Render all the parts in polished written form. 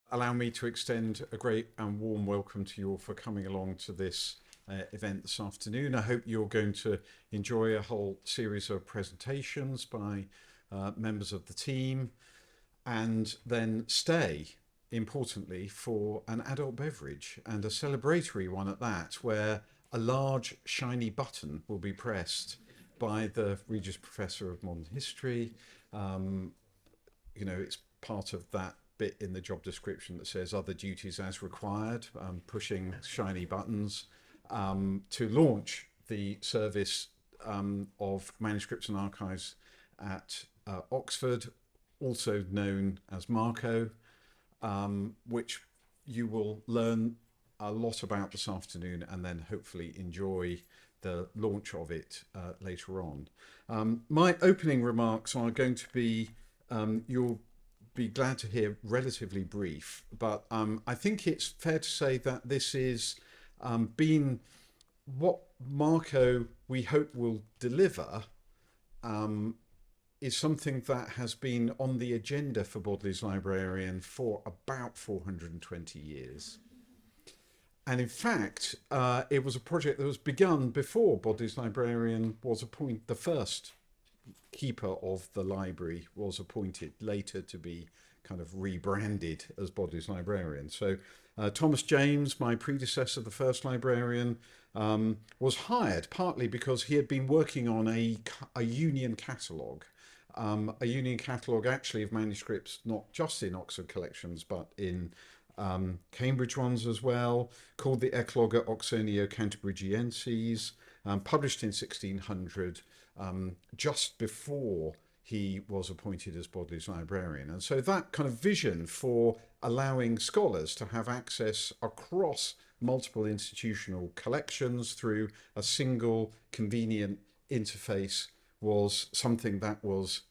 Allow me to extend a great and warm welcome to you all for coming along to this event this afternoon. I hope you're going to enjoy a whole series of presentations by members of the team and then stay, importantly, for an adult beverage and a celebratory one at that, where a large shiny button will be pressed by the Regius Professor of Modern History. It's part of that bit in the job description that says other duties as required, pushing shiny buttons to launch the service of Manuscripts and Archives at Oxford, also known as Marco, which you will learn a lot about this afternoon and then hopefully enjoy the launch of it later on. My opening remarks are going to be, you'll be glad to hear, relatively brief, but I think it's fair to say that this is been what Marco, we hope, will deliver is something that has been on the agenda for Bodleian's Librarian for about 420 years. And in fact, it was a project that was begun before Bodleian's Librarian was appointed. The first keeper of the library was appointed, later to be kind of rebranded as Bodleian's Librarian. So Thomas James, my predecessor, the first librarian, was hired partly because he had been working on a union catalogue. A union catalogue actually of manuscripts, not just in Oxford collections, but in Cambridge ones as well, called the Ecloga Oxonio Cantabrigienses, published in 1600, just before he was appointed as Bodleian's Librarian. And so that kind of vision for allowing scholars to have access across multiple institutional collections through a single convenient interface was something that was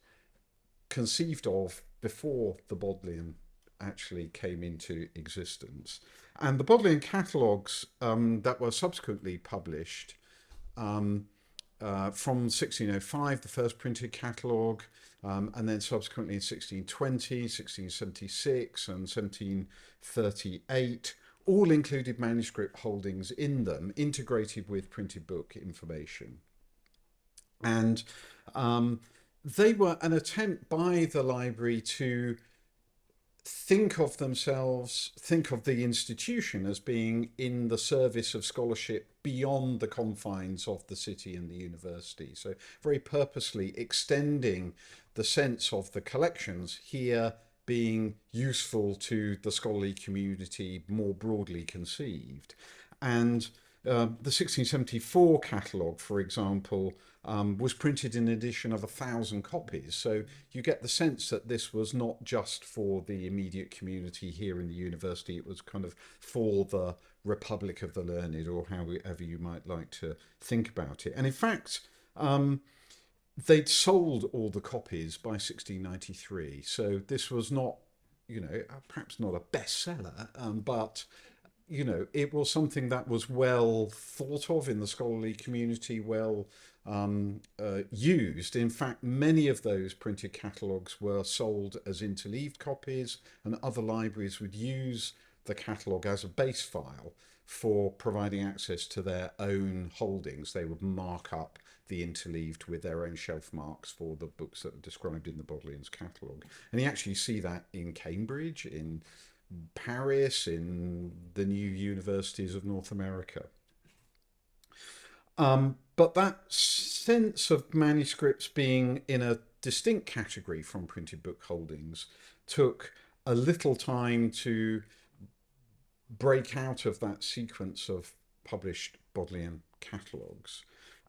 conceived of before the Bodleian actually came into existence. And the Bodleian catalogues that were subsequently published from 1605, the first printed catalogue, and then subsequently in 1620, 1676 and 1738, all included manuscript holdings in them, integrated with printed book information. And they were an attempt by the library to think of themselves, think of the institution as being in the service of scholarship beyond the confines of the city and the university. So very purposely extending the sense of the collections here being useful to the scholarly community more broadly conceived. And the 1674 catalogue, for example, was printed in an edition of 1,000 copies. So you get the sense that this was not just for the immediate community here in the university, it was kind of for the Republic of the Learned, or however you might like to think about it. And in fact, they'd sold all the copies by 1693. So this was not, perhaps not a bestseller, but it was something that was well thought of in the scholarly community, well used. In fact, many of those printed catalogues were sold as interleaved copies, and other libraries would use the catalogue as a base file for providing access to their own holdings. They would mark up the interleaved with their own shelf marks for the books that are described in the Bodleian's catalogue. And you actually see that in Cambridge, in Paris, in the new universities of North America. But that sense of manuscripts being in a distinct category from printed book holdings took a little time to break out of that sequence of published Bodleian catalogues.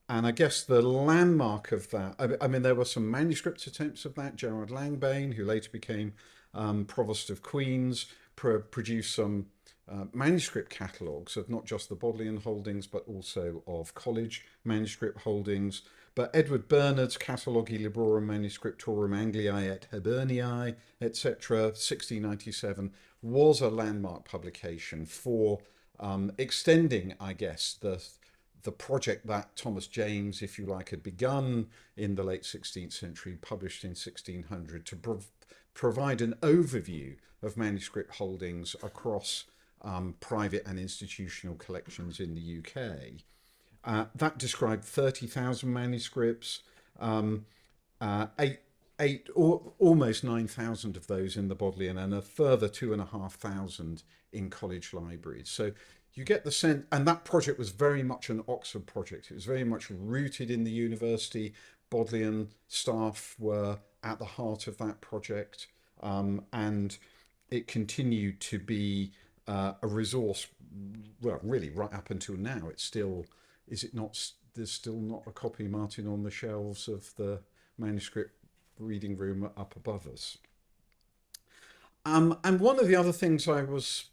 And I guess the landmark of that, I mean, there were some manuscript attempts of that. Gerard Langbaine, who later became Provost of Queen's, produced some manuscript catalogues of not just the Bodleian holdings, but also of college manuscript holdings. But Edward Bernard's Catalogi Librorum Manuscriptorum Angliae et Hiberniae, etc., 1697, was a landmark publication for extending, I guess, the project that Thomas James, if you like, had begun in the late 16th century, published in 1600, to provide an overview of manuscript holdings across private and institutional collections in the UK. That described 30,000 manuscripts, almost 9,000 of those in the Bodleian, and a further 2,500 in college libraries. So you get the sense, and that project was very much an Oxford project. It was very much rooted in the university. Bodleian staff were at the heart of that project, and it continued to be a resource, well, really right up until now. It's still, is it not, there's still not a copy, Martin, on the shelves of the manuscript reading room up above us. And one of the other things I was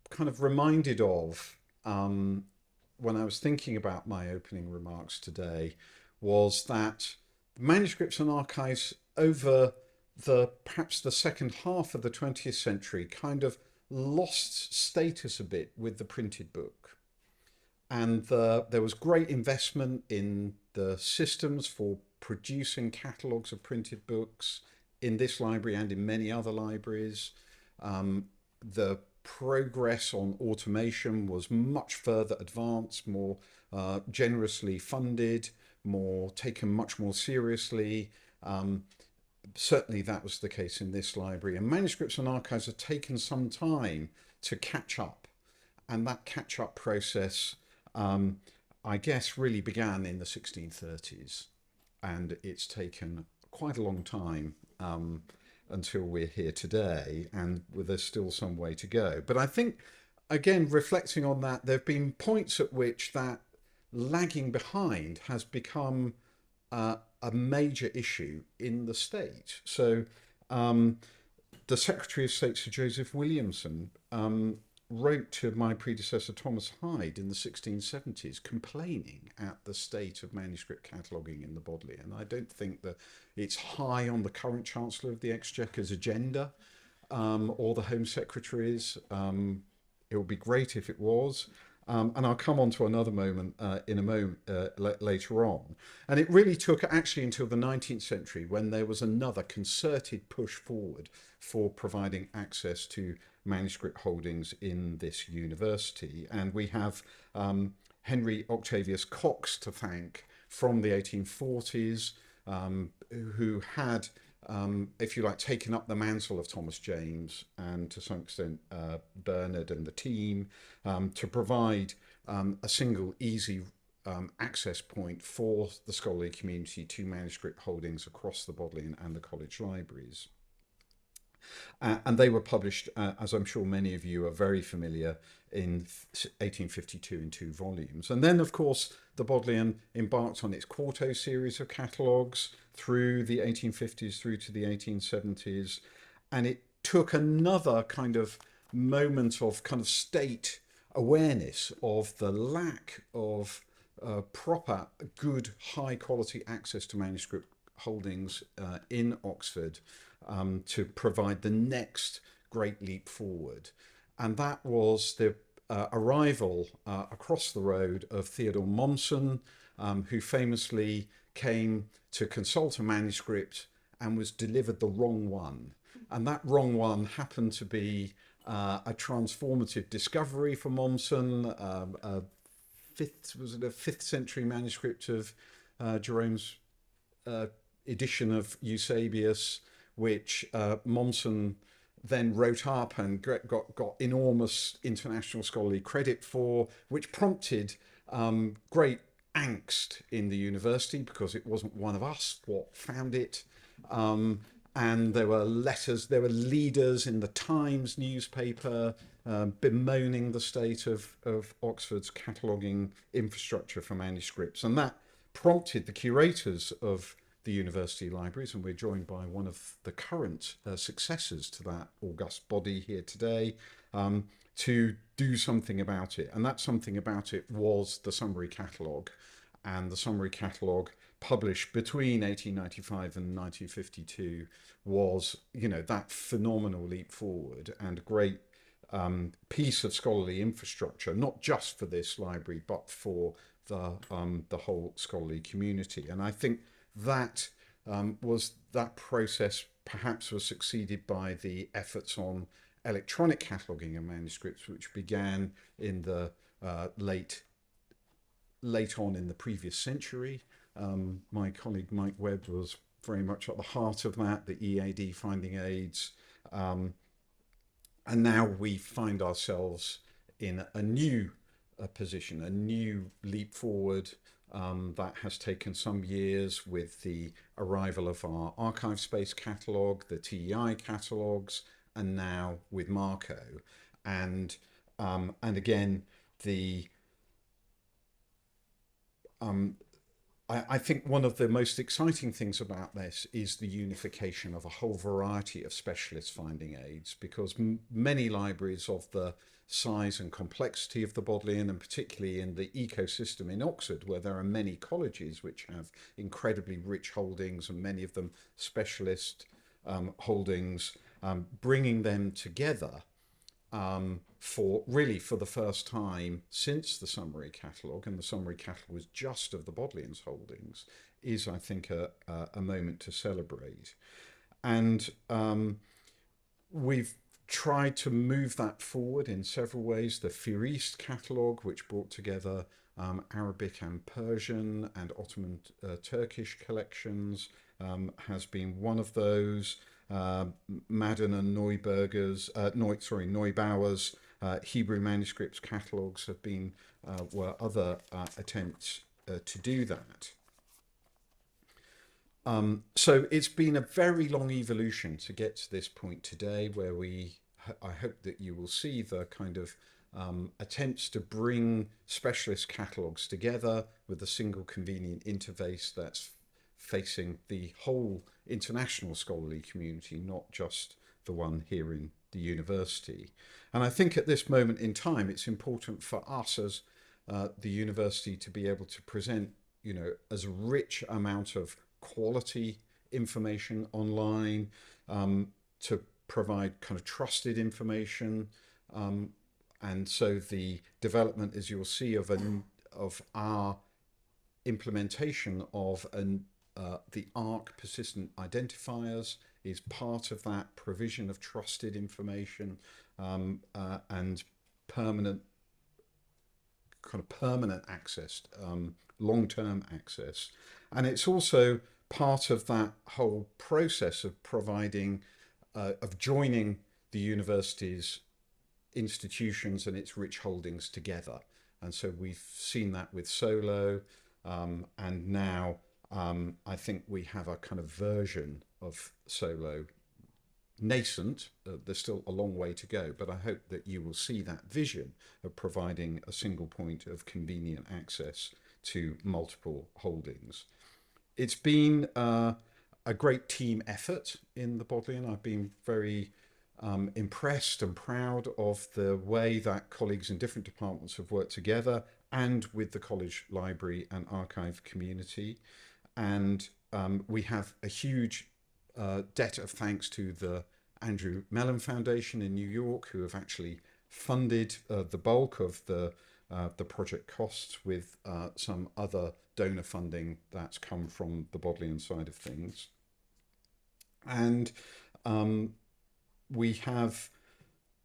kind of reminded of when I was thinking about my opening remarks today was that manuscripts and archives over perhaps the second half of the 20th century kind of lost status a bit with the printed book. And there was great investment in the systems for producing catalogues of printed books in this library and in many other libraries. The progress on automation was much further advanced, more generously funded, taken much more seriously. Certainly that was the case in this library. And manuscripts and archives have taken some time to catch up. And that catch-up process, I guess, really began in the 1630s. And it's taken quite a long time until we're here today, and there's still some way to go. But I think, again, reflecting on that, there have been points at which that lagging behind has become a major issue in the state. So the Secretary of State, Sir Joseph Williamson, wrote to my predecessor Thomas Hyde in the 1670s complaining at the state of manuscript cataloguing in the Bodleian. I don't think that it's high on the current Chancellor of the Exchequer's agenda or the Home Secretary's. It would be great if it was. And I'll come on to another moment in a moment later on. And it really took actually until the 19th century when there was another concerted push forward for providing access to manuscript holdings in this university. And we have Henry Octavius Cox to thank from the 1840s, who had, if you like, taken up the mantle of Thomas James and to some extent Bernard and the team to provide a single easy access point for the scholarly community to manuscript holdings across the Bodleian and the college libraries. And they were published, as I'm sure many of you are very familiar, in 1852 in 2 volumes. And then, of course, the Bodleian embarked on its quarto series of catalogues through the 1850s through to the 1870s. And it took another kind of moment of kind of state awareness of the lack of proper, good, high quality access to manuscript holdings in Oxford to provide the next great leap forward. And that was the arrival across the road of Theodore Mommsen, who famously came to consult a manuscript and was delivered the wrong one. And that wrong one happened to be a transformative discovery for Mommsen, a 5th century manuscript of Jerome's edition of Eusebius, which Mommsen then wrote up and got enormous international scholarly credit for, which prompted great angst in the university because it wasn't one of us what found it. And there were letters, there were leaders in the Times newspaper bemoaning the state of Oxford's cataloguing infrastructure for manuscripts. And that prompted the curators of the university libraries, and we're joined by one of the current successors to that august body here today, to do something about it. And that something about it was the summary catalogue. And the summary catalogue, published between 1895 and 1952, was, you know, that phenomenal leap forward and a great piece of scholarly infrastructure, not just for this library, but for the whole scholarly community. And I think that that process perhaps was succeeded by the efforts on electronic cataloguing of manuscripts, which began in the late on in the previous century. My colleague Mike Webb was very much at the heart of that, the EAD finding aids. And now we find ourselves in a new position, a new leap forward that has taken some years with the arrival of our archive space catalogue, the TEI catalogues, and now with Marco. And again, I think one of the most exciting things about this is the unification of a whole variety of specialist finding aids, because many libraries of the size and complexity of the Bodleian, and particularly in the ecosystem in Oxford, where there are many colleges which have incredibly rich holdings and many of them specialist holdings, bringing them together for the first time since the summary catalogue, and the summary catalogue was just of the Bodleian's holdings, is, I think, a moment to celebrate. And we've tried to move that forward in several ways. The Fir East catalogue, which brought together Arabic and Persian and Ottoman Turkish collections, has been one of those. Madden and Neubauer's Hebrew manuscripts catalogues have been were other attempts to do that. So it's been a very long evolution to get to this point today, where I hope that you will see the kind of attempts to bring specialist catalogues together with a single convenient interface that's facing the whole international scholarly community, not just the one here in the university. And I think at this moment in time, it's important for us as the university to be able to present, as rich amount of quality information online, to provide kind of trusted information. And so the development, as you'll see, of our implementation of the ARC persistent identifiers is part of that provision of trusted information and permanent access, long-term access. And it's also part of that whole process of providing, of joining the university's institutions and its rich holdings together. And so we've seen that with Solo, and now I think we have a kind of version of Solo, nascent. There's still a long way to go, but I hope that you will see that vision of providing a single point of convenient access to multiple holdings. It's been a great team effort in the Bodleian. I've been very impressed and proud of the way that colleagues in different departments have worked together, and with the college library and archive community. And we have a huge debt of thanks to the Andrew Mellon Foundation in New York, who have actually funded the bulk of the project costs, with some other donor funding that's come from the Bodleian side of things. And we have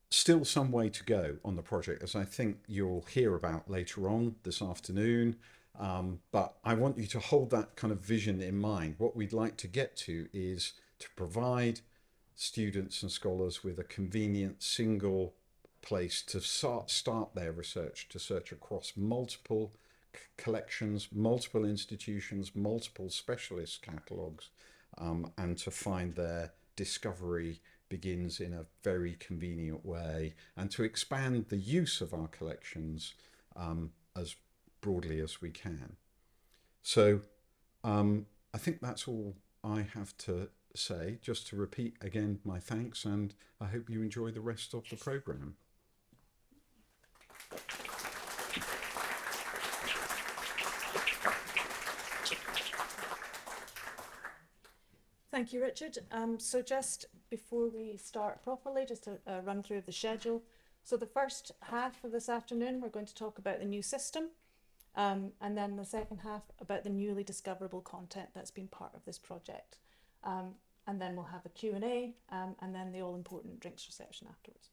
still some way to go on the project, as I think you'll hear about later on this afternoon. But I want you to hold that kind of vision in mind. What we'd like to get to is to provide students and scholars with a convenient single place to start their research, to search across multiple collections, multiple institutions, multiple specialist catalogues, and to find their discovery begins in a very convenient way, and to expand the use of our collections as broadly as we can. So I think that's all I have to say. Just to repeat again my thanks, and I hope you enjoy the rest of the programme. Thank you, Richard. So just before we start properly, just a run through of the schedule. So the first half of this afternoon, we're going to talk about the new system. And then the second half about the newly discoverable content that's been part of this project. And then we'll have a Q&A, and then the all-important drinks reception afterwards.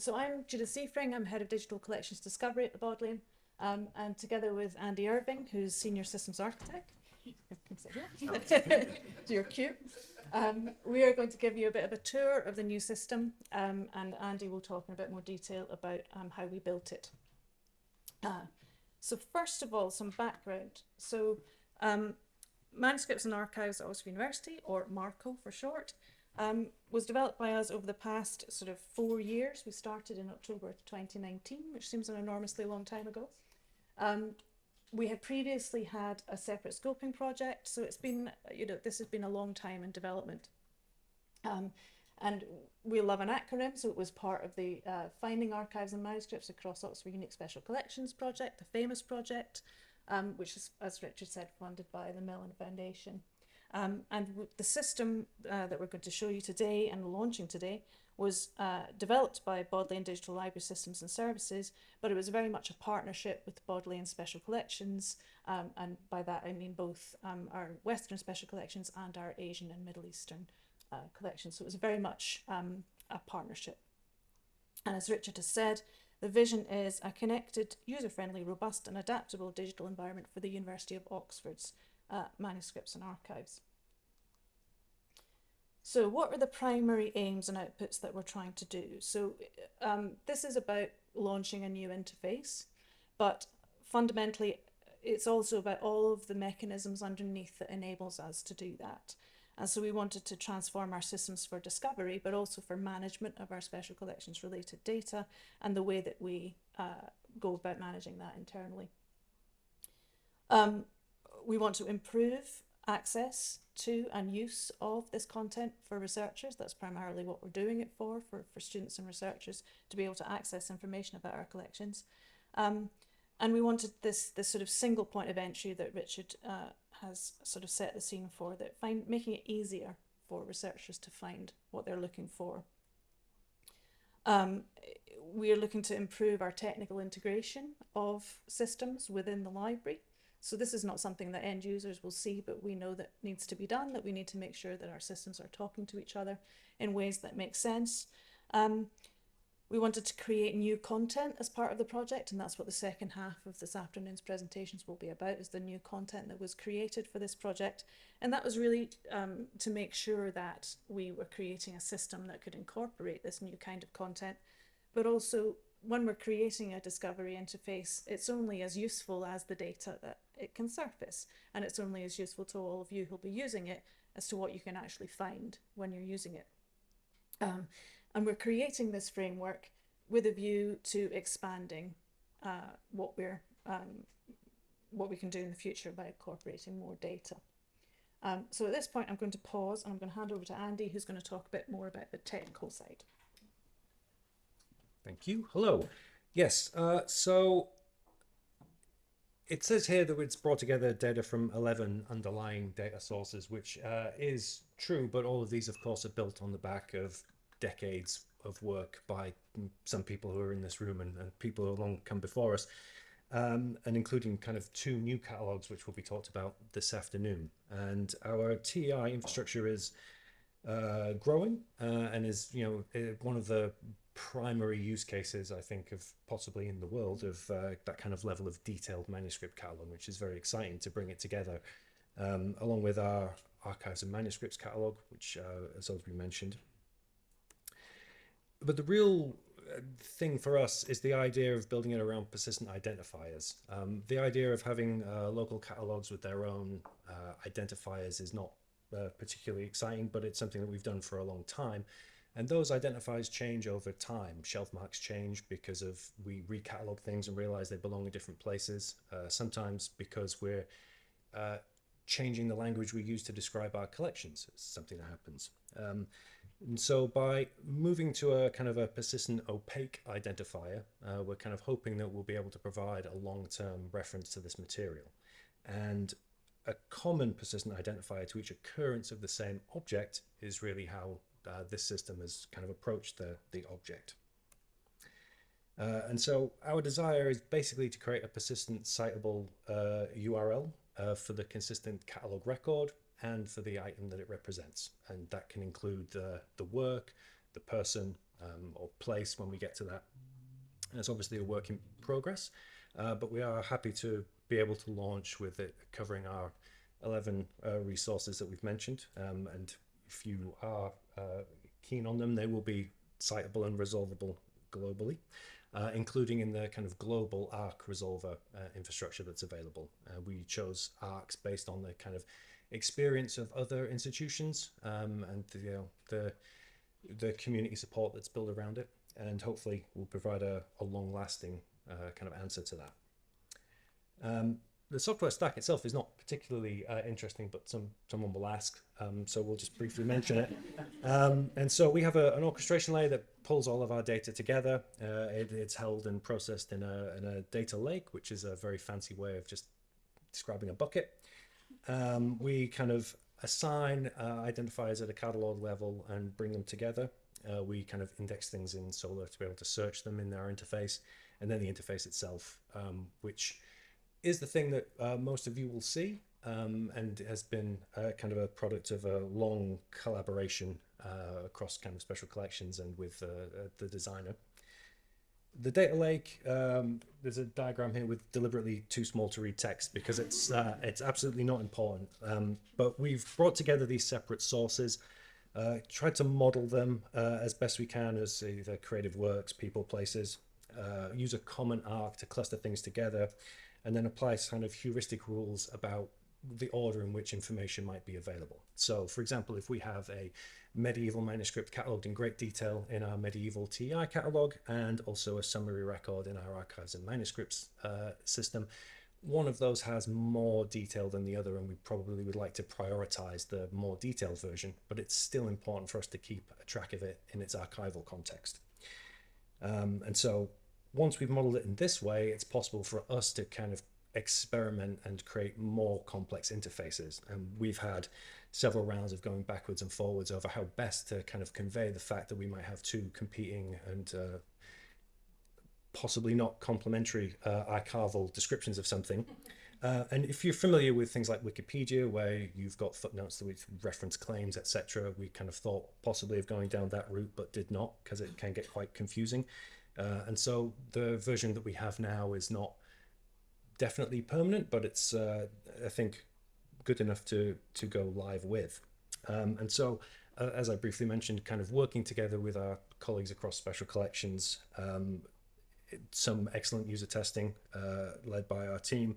So I'm Judith Seafring, I'm Head of Digital Collections Discovery at the Bodleian, and together with Andy Irving, who's Senior Systems Architect, you're cute, we are going to give you a bit of a tour of the new system, and Andy will talk in a bit more detail about how we built it. So first of all, some background. So Manuscripts and Archives at Oxford University, or MARCO for short, was developed by us over the past sort of 4 years. We started in October 2019, which seems an enormously long time ago. We had previously had a separate scoping project, so it's been, this has been a long time in development. And we love an acronym, so it was part of the Finding Archives and Manuscripts Across Oxford Unique Special Collections project, the famous project, which is, as Richard said, funded by the Mellon Foundation. And the system that we're going to show you today and launching today was developed by Bodleian Digital Library Systems and Services, but it was very much a partnership with Bodleian Special Collections, and by that I mean both our Western Special Collections and our Asian and Middle Eastern collections. So it was very much a partnership. And as Richard has said, the vision is a connected, user-friendly, robust and adaptable digital environment for the University of Oxford's Manuscripts and Archives. So what are the primary aims and outputs that we're trying to do? So this is about launching a new interface, but fundamentally it's also about all of the mechanisms underneath that enables us to do that. And so we wanted to transform our systems for discovery, but also for management of our special collections related data and the way that we go about managing that internally. We want to improve access to and use of this content for researchers. That's primarily what we're doing it for students and researchers to be able to access information about our collections. And we wanted this sort of single point of entry that Richard has sort of set the scene for, that making it easier for researchers to find what they're looking for. We are looking to improve our technical integration of systems within the library. So this is not something that end users will see, but we know that needs to be done, that we need to make sure that our systems are talking to each other in ways that make sense. We wanted to create new content as part of the project, and that's what the second half of this afternoon's presentations will be about, is the new content that was created for this project. And that was really to make sure that we were creating a system that could incorporate this new kind of content, but also when we're creating a discovery interface, it's only as useful as the data that it can surface, and it's only as useful to all of you who'll be using it as to what you can actually find when you're using it. And we're creating this framework with a view to expanding what we can do in the future by incorporating more data. So at this point, I'm going to pause and I'm going to hand over to Andy, who's going to talk a bit more about the technical side. Thank you. Hello. Yes, so it says here that it's brought together data from 11 underlying data sources, which is true, but all of these, of course, are built on the back of decades of work by some people who are in this room and people who have long come before us, and including kind of 2 new catalogues, which will be talked about this afternoon. And our TEI infrastructure is growing and is, one of the primary use cases, I think, of possibly in the world of that kind of level of detailed manuscript catalogue, which is very exciting to bring it together, along with our archives and manuscripts catalogue, which as Osby mentioned. But the real thing for us is the idea of building it around persistent identifiers. The idea of having local catalogues with their own identifiers is not particularly exciting, but it's something that we've done for a long time. And those identifiers change over time. Shelf marks change because we recatalog things and realize they belong in different places. Sometimes because we're changing the language we use to describe our collections. It's something that happens. And so by moving to a kind of a persistent opaque identifier, we're kind of hoping that we'll be able to provide a long-term reference to this material. And a common persistent identifier to each occurrence of the same object is really how this system has kind of approached the object. And so our desire is basically to create a persistent citable URL for the consistent catalog record and for the item that it represents. And that can include the work, the person, or place when we get to that. And it's obviously a work in progress, but we are happy to be able to launch with it covering our 11 resources that we've mentioned. And if you are keen on them, they will be citable and resolvable globally, including in the kind of global ARC resolver infrastructure that's available. We chose ARCs based on the kind of experience of other institutions and the community support that's built around it, and hopefully will provide a long-lasting kind of answer to that. The software stack itself is not particularly interesting, but someone will ask, so we'll just briefly mention it. And so we have an orchestration layer that pulls all of our data together. It's held and processed in a data lake, which is a very fancy way of just describing a bucket. We kind of assign identifiers at a catalog level and bring them together. We kind of index things in Solr to be able to search them in our interface, and then the interface itself, which is the thing that most of you will see, and has been kind of a product of a long collaboration across kind of special collections and with the designer. The data lake, there's a diagram here with deliberately too small to read text because it's absolutely not important. But we've brought together these separate sources, tried to model them as best we can as either creative works, people, places, use a common arc to cluster things together, and then apply kind of heuristic rules about the order in which information might be available. So, for example, if we have a medieval manuscript catalogued in great detail in our medieval TI catalogue, and also a summary record in our archives and manuscripts system, one of those has more detail than the other, and we probably would like to prioritize the more detailed version, but it's still important for us to keep a track of it in its archival context. And so once we've modeled it in this way, it's possible for us to kind of experiment and create more complex interfaces. And we've had several rounds of going backwards and forwards over how best to kind of convey the fact that we might have two competing and possibly not complementary archival descriptions of something. And if you're familiar with things like Wikipedia, where you've got footnotes that reference claims, etc., we kind of thought possibly of going down that route, but did not, because it can get quite confusing. And so the version that we have now is not definitely permanent, but it's, I think, good enough to go live with. And so, as I briefly mentioned, kind of working together with our colleagues across special collections, some excellent user testing led by our team,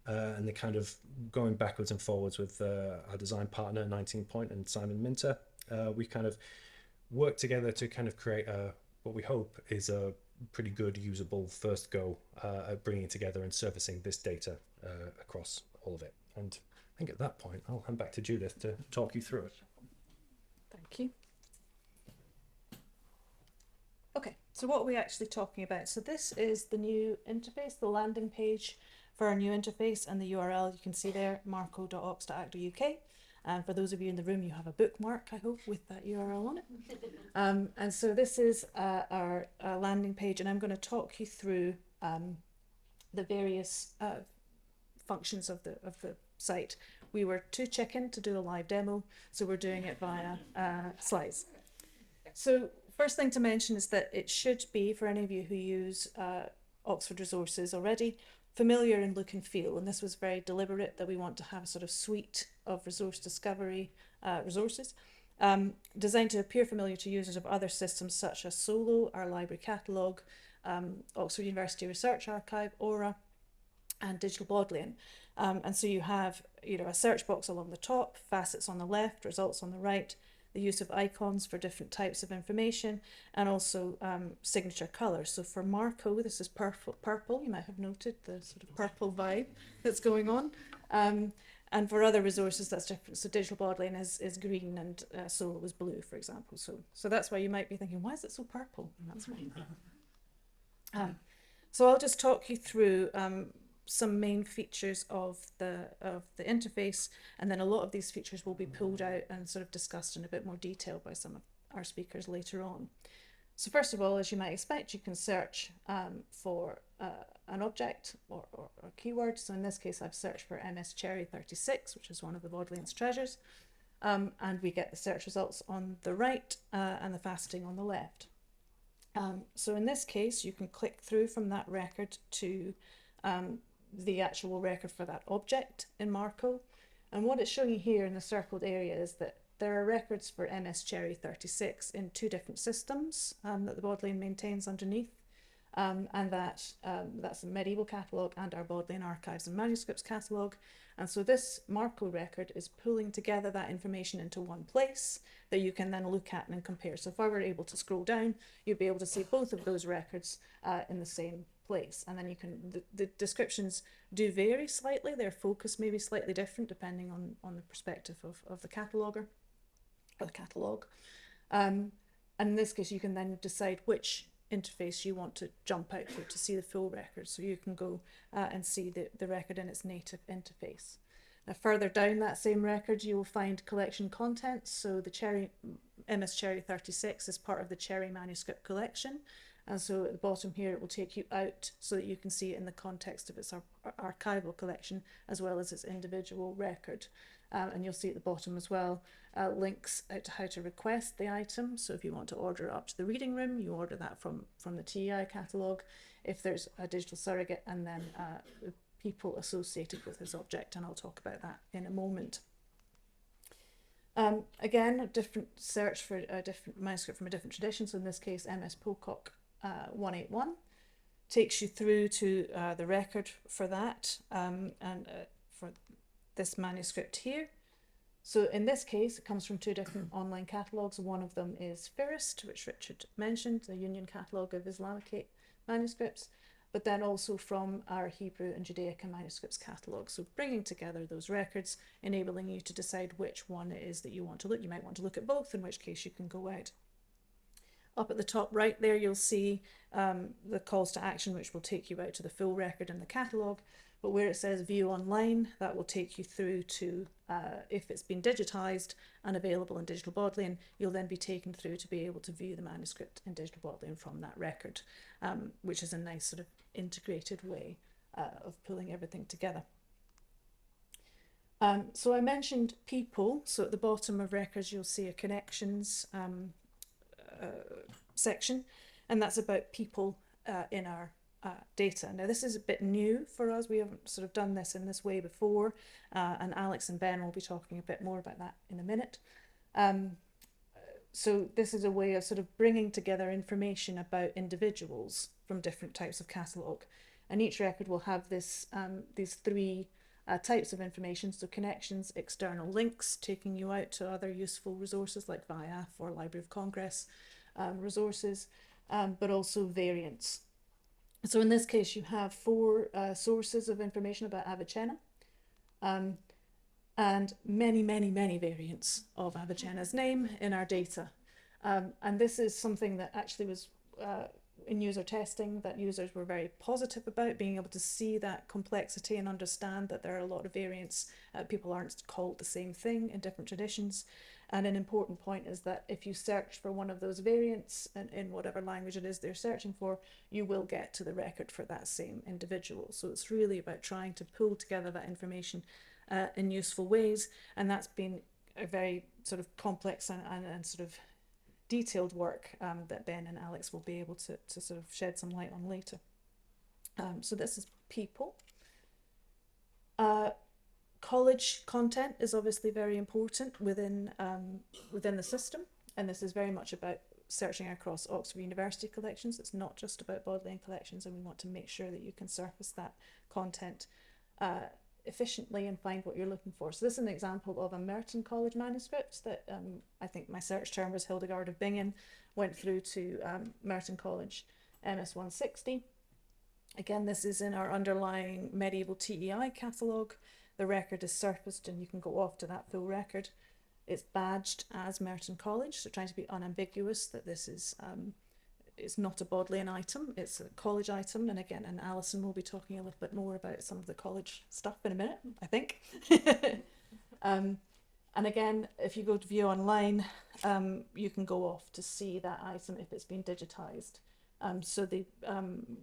and the kind of going backwards and forwards with our design partner, 19 Point and Simon Minter. We kind of work together to kind of create what we hope is a pretty good usable first go at bringing together and surfacing this data across all of it. And I think at that point I'll hand back to Judith to talk you through it. Thank you. Okay, so what are we actually talking about? So this is the new interface, the landing page for our new interface, and the URL you can see there, marco.ops.acto.uk. And for those of you in the room, you have a bookmark, I hope, with that URL on it. And so this is our landing page, and I'm going to talk you through the various functions of the site. We were too chicken to do a live demo, so we're doing it via slides. So first thing to mention is that it should be, for any of you who use Oxford resources already, familiar in look and feel, and this was very deliberate that we want to have a sort of suite of resource discovery resources designed to appear familiar to users of other systems such as Solo, our library catalogue, Oxford University Research Archive, Aura, and Digital Bodleian. And so you have, a search box along the top, facets on the left, results on the right, the use of icons for different types of information, and also signature colors. So for Marco, this is purple. You might have noted the sort of purple vibe that's going on. And for other resources, that's different. So Digital Bodleian is green, and Solo is blue, for example. So that's why you might be thinking, why is it so purple? And that's why. So I'll just talk you through some main features of the interface, and then a lot of these features will be pulled out and sort of discussed in a bit more detail by some of our speakers later on. So first of all, as you might expect, you can search for an object or a keyword. So in this case, I've searched for MS Cherry 36, which is one of the Bodleian's treasures. And we get the search results on the right and the faceting on the left. So in this case, you can click through from that record to the actual record for that object in Marco. And what it's showing you here in the circled area is that there are records for MS Cherry 36 in 2 different systems that the Bodleian maintains underneath. And that's the medieval catalogue and our Bodleian Archives and Manuscripts catalogue. And so this Marco record is pulling together that information into one place that you can then look at and compare. So if I were able to scroll down, you'd be able to see both of those records in the same place. And then you can, the descriptions do vary slightly. Their focus may be slightly different depending on the perspective of the cataloguer or the catalogue. And in this case, you can then decide which interface you want to jump out to see the full record. So you can go and see the record in its native interface. Now further down that same record, you will find collection contents. So the MS Cherry 36 is part of the Cherry manuscript collection. And so at the bottom here, it will take you out so that you can see it in the context of its archival collection, as well as its individual record. And you'll see at the bottom as well, links out to how to request the item. So if you want to order it up to the reading room, you order that from the TEI catalogue. If there's a digital surrogate, and then people associated with this object, and I'll talk about that in a moment. Again, a different search for a different manuscript from a different tradition. So in this case, MS Pocock 181 takes you through to the record for that and for this manuscript here. So in this case, it comes from 2 different online catalogues. One of them is Firist, which Richard mentioned, the Union Catalogue of Islamic manuscripts, but then also from our Hebrew and Judaica manuscripts catalogue. So bringing together those records, enabling you to decide which one it is that you want to look. You might want to look at both, in which case you can go out. Up at the top right there, you'll see the calls to action, which will take you out to the full record in the catalogue. But where it says view online, that will take you through to, if it's been digitised and available in Digital Bodleian, you'll then be taken through to be able to view the manuscript in Digital Bodleian from that record, which is a nice sort of integrated way of pulling everything together. So I mentioned people. So at the bottom of records, you'll see a connections section, and that's about people in our data. Now this is a bit new for us. We haven't sort of done this in this way before, and Alex and Ben will be talking a bit more about that in a minute. So this is a way of sort of bringing together information about individuals from different types of catalogue, and each record will have this these 3 types of information. So connections, external links taking you out to other useful resources like VIAF or Library of Congress resources, but also variants. So in this case, you have 4 sources of information about Avicenna, and many variants of Avicenna's name in our data. And this is something that actually was in user testing, that users were very positive about, being able to see that complexity and understand that there are a lot of variants. People aren't called the same thing in different traditions. And an important point is that if you search for one of those variants in whatever language it is they're searching for, you will get to the record for that same individual. So it's really about trying to pull together that information in useful ways. And that's been a very sort of complex and sort of detailed work that Ben and Alex will be able to sort of shed some light on later. So this is people. College content is obviously very important within the system, and this is very much about searching across Oxford University collections. It's not just about Bodleian collections, and we want to make sure that you can surface that content efficiently and find what you're looking for. So this is an example of a Merton College manuscript that I think my search term was Hildegard of Bingen, went through to Merton College MS 160. Again, this is in our underlying medieval TEI catalogue. The record is surfaced and you can go off to that full record. It's badged as Merton College, so trying to be unambiguous that this is it's not a Bodleian item, it's a college item. And again, and Alison will be talking a little bit more about some of the college stuff in a minute, I think. And again, if you go to view online, you can go off to see that item if it's been digitized.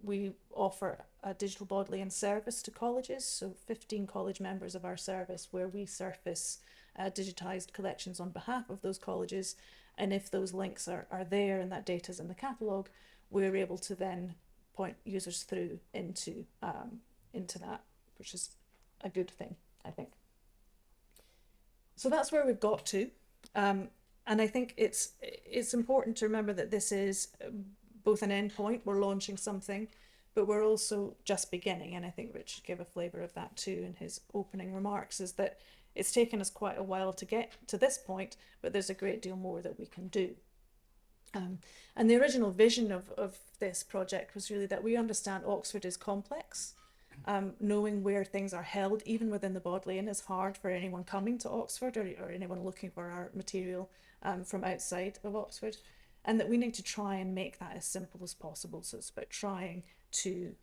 We offer a digital Bodleian service to colleges, so 15 college members of our service, where we surface digitized collections on behalf of those colleges. And if those links are there and that data is in the catalogue, we're able to then point users through into that, which is a good thing, I think. So that's where we've got to. And I think it's important to remember that this is both an endpoint, we're launching something, but we're also just beginning. And I think Richard gave a flavour of that too in his opening remarks, is that it's taken us quite a while to get to this point, but there's a great deal more that we can do. And the original vision of this project was really that we understand Oxford is complex. Knowing where things are held, even within the Bodleian, is hard for anyone coming to Oxford or anyone looking for our material from outside of Oxford, and that we need to try and make that as simple as possible. So it's about trying to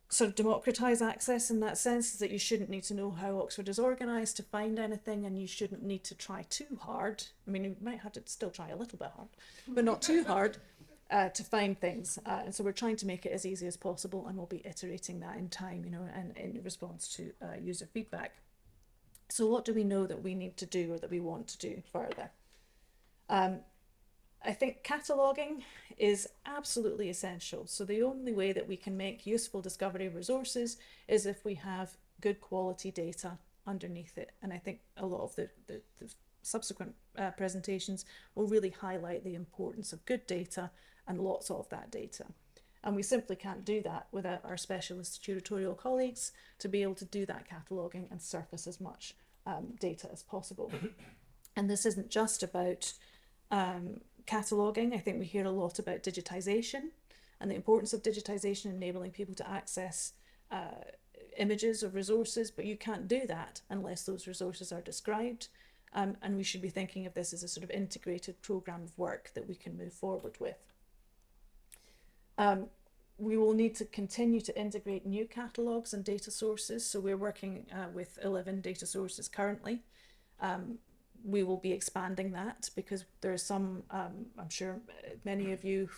sort of democratise access in that sense, is that you shouldn't need to know how Oxford is organised to find anything, and you shouldn't need to try too hard. I mean, you might have to still try a little bit hard, but not too hard to find things. And so we're trying to make it as easy as possible, and we'll be iterating that in time, and in response to user feedback. So what do we know that we need to do or that we want to do further? I think cataloguing is absolutely essential. So the only way that we can make useful discovery resources is if we have good quality data underneath it. And I think a lot of the subsequent presentations will really highlight the importance of good data and lots of that data. And we simply can't do that without our specialist curatorial colleagues to be able to do that cataloguing and surface as much data as possible. And this isn't just about cataloguing. I think we hear a lot about digitisation and the importance of digitisation, enabling people to access images of resources, but you can't do that unless those resources are described. And we should be thinking of this as a sort of integrated programme of work that we can move forward with. We will need to continue to integrate new catalogues and data sources. So we're working with 11 data sources currently. We will be expanding that because there are some, I'm sure many of you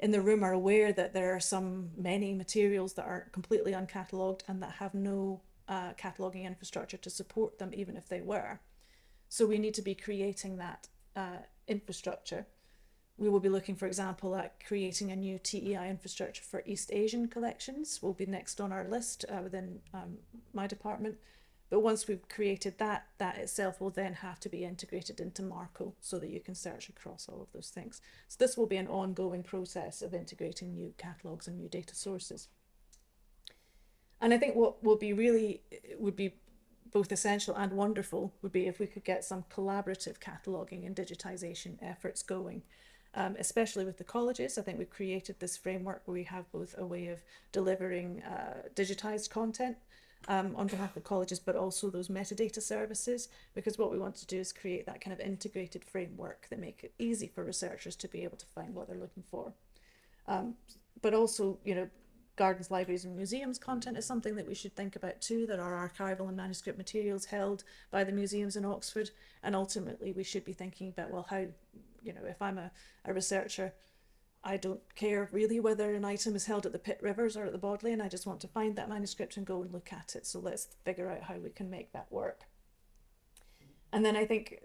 in the room are aware that there are many materials that are completely uncatalogued and that have no cataloguing infrastructure to support them, even if they were. So we need to be creating that infrastructure. We will be looking, for example, at creating a new TEI infrastructure for East Asian collections. Will be next on our list within my department. But once we've created that, that itself will then have to be integrated into Marco so that you can search across all of those things. So this will be an ongoing process of integrating new catalogues and new data sources. And I think what would be both essential and wonderful would be if we could get some collaborative cataloguing and digitisation efforts going. Especially with the colleges. I think we've created this framework where we have both a way of delivering digitised content on behalf of colleges, but also those metadata services, because what we want to do is create that kind of integrated framework that make it easy for researchers to be able to find what they're looking for. But also, gardens, libraries and museums content is something that we should think about too. There are archival and manuscript materials held by the museums in Oxford, and ultimately we should be thinking about, well, how, if I'm a researcher, I don't care really whether an item is held at the Pitt Rivers or at the Bodleian. I just want to find that manuscript and go and look at it. So let's figure out how we can make that work. And then I think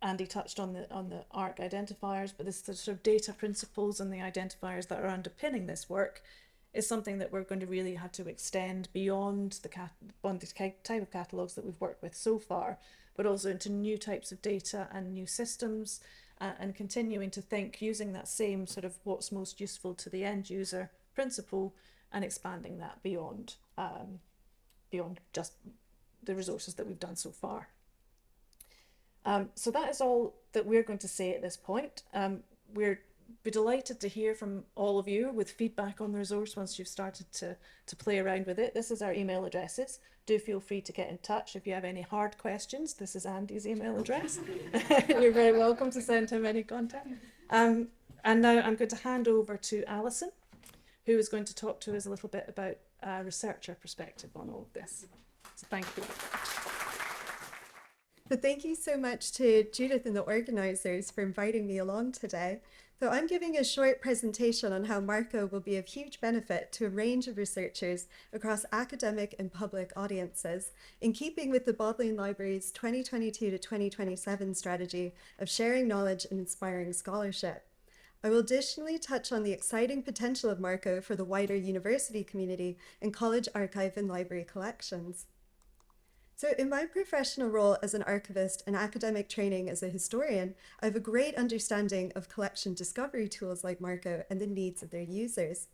Andy touched on the ARC identifiers, but this the sort of data principles and the identifiers that are underpinning this work is something that we're going to really have to extend beyond the type of catalogues that we've worked with so far, but also into new types of data and new systems, and continuing to think using that same sort of what's most useful to the end user principle and expanding that beyond just the resources that we've done so far. So that is all that we're going to say at this point. We're be delighted to hear from all of you with feedback on the resource once you've started to play around with it. This is our email addresses. Do feel free to get in touch if you have any hard questions. This is Andy's email address. You're very welcome to send him any contact. And now I'm going to hand over to Alison, who is going to talk to us a little bit about a researcher perspective on all of this. So thank you. So thank you so much to Judith and the organizers for inviting me along today. So I'm giving a short presentation on how Marco will be of huge benefit to a range of researchers across academic and public audiences, in keeping with the Bodleian Libraries 2022 to 2027 strategy of sharing knowledge and inspiring scholarship. I will additionally touch on the exciting potential of Marco for the wider university community and college archive and library collections. So in my professional role as an archivist and academic training as a historian, I have a great understanding of collection discovery tools like Marco and the needs of their users.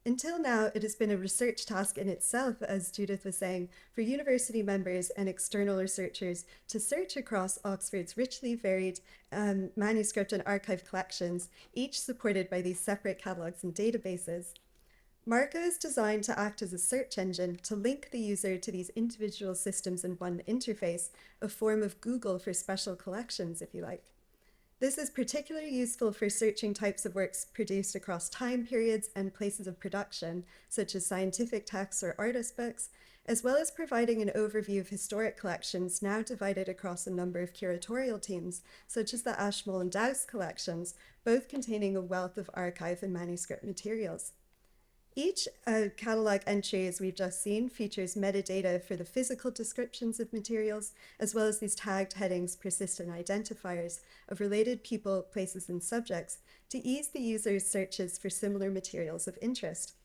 Until now, it has been a research task in itself, as Judith was saying, for university members and external researchers to search across Oxford's richly varied manuscript and archive collections, each supported by these separate catalogues and databases. Marco is designed to act as a search engine to link the user to these individual systems in one interface, a form of Google for special collections, if you like. This is particularly useful for searching types of works produced across time periods and places of production, such as scientific texts or artist books, as well as providing an overview of historic collections now divided across a number of curatorial teams, such as the Ashmole and Dowse collections, both containing a wealth of archive and manuscript materials. Each catalog entry, as we've just seen, features metadata for the physical descriptions of materials, as well as these tagged headings, persistent identifiers of related people, places, and subjects to ease the user's searches for similar materials of interest.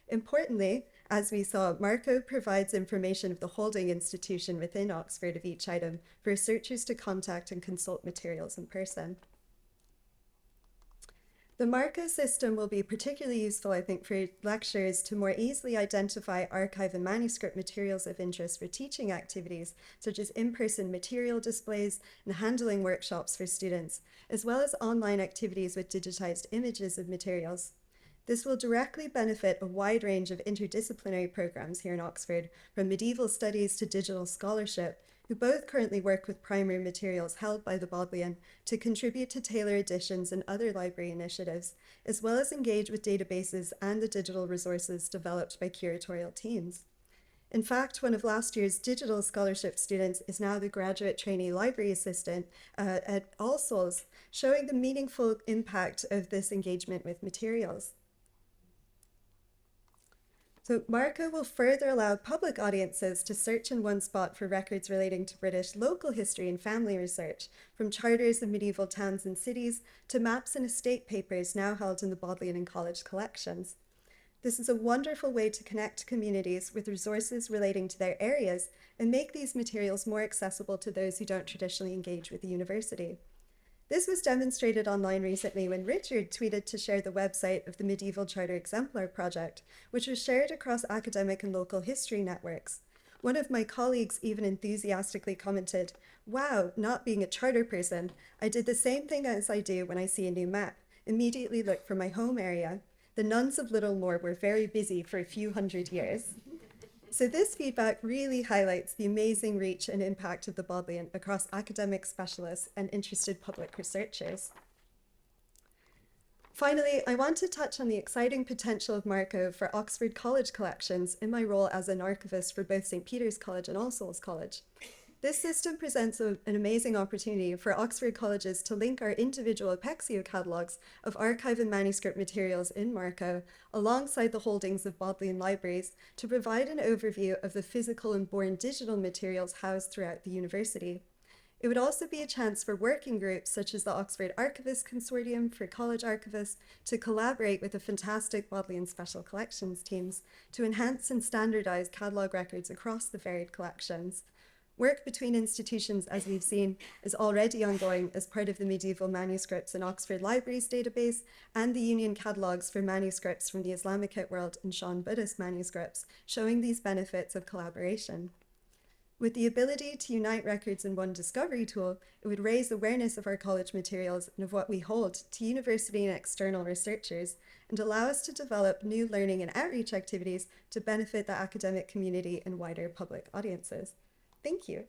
Importantly, as we saw, Marco provides information of the holding institution within Oxford of each item for researchers to contact and consult materials in person. The Marco system will be particularly useful, I think, for lecturers to more easily identify archive and manuscript materials of interest for teaching activities, such as in-person material displays and handling workshops for students, as well as online activities with digitized images of materials. This will directly benefit a wide range of interdisciplinary programs here in Oxford, from medieval studies to digital scholarship, who both currently work with primary materials held by the Bodleian to contribute to tailor editions and other library initiatives, as well as engage with databases and the digital resources developed by curatorial teams. In fact, one of last year's digital scholarship students is now the graduate trainee library assistant at All Souls, showing the meaningful impact of this engagement with materials. So Marco will further allow public audiences to search in one spot for records relating to British local history and family research, from charters of medieval towns and cities to maps and estate papers now held in the Bodleian and College collections. This is a wonderful way to connect communities with resources relating to their areas and make these materials more accessible to those who don't traditionally engage with the university. This was demonstrated online recently when Richard tweeted to share the website of the Medieval Charter Exemplar Project, which was shared across academic and local history networks. One of my colleagues even enthusiastically commented, "Wow, not being a charter person, I did the same thing as I do when I see a new map. Immediately look for my home area. The nuns of Littlemore were very busy for a few hundred years." So this feedback really highlights the amazing reach and impact of the Bodleian across academic specialists and interested public researchers. Finally, I want to touch on the exciting potential of Marco for Oxford College collections in my role as an archivist for both St. Peter's College and All Souls College. This system presents an amazing opportunity for Oxford colleges to link our individual Apexio catalogues of archive and manuscript materials in Marco alongside the holdings of Bodleian Libraries to provide an overview of the physical and born digital materials housed throughout the university. It would also be a chance for working groups such as the Oxford Archivist Consortium for College Archivists to collaborate with the fantastic Bodleian Special Collections teams to enhance and standardise catalogue records across the varied collections. Work between institutions, as we've seen, is already ongoing as part of the Medieval Manuscripts and Oxford Libraries database and the Union catalogues for manuscripts from the Islamicate world and Sean Buddhist manuscripts, showing these benefits of collaboration. With the ability to unite records in one discovery tool, it would raise awareness of our college materials and of what we hold to university and external researchers, and allow us to develop new learning and outreach activities to benefit the academic community and wider public audiences. Thank you.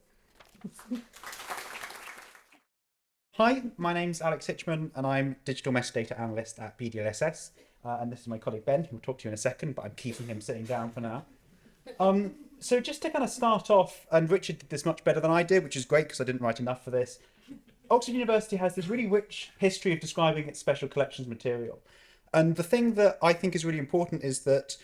Hi, my name's Alex Hitchman and I'm Digital Metadata Analyst at BDLSS. And this is my colleague Ben, who will talk to you in a second, but I'm keeping him sitting down for now. So just to kind of start off, and Richard did this much better than I did, which is great because I didn't write enough for this. Oxford University has this really rich history of describing its special collections material. And the thing that I think is really important is that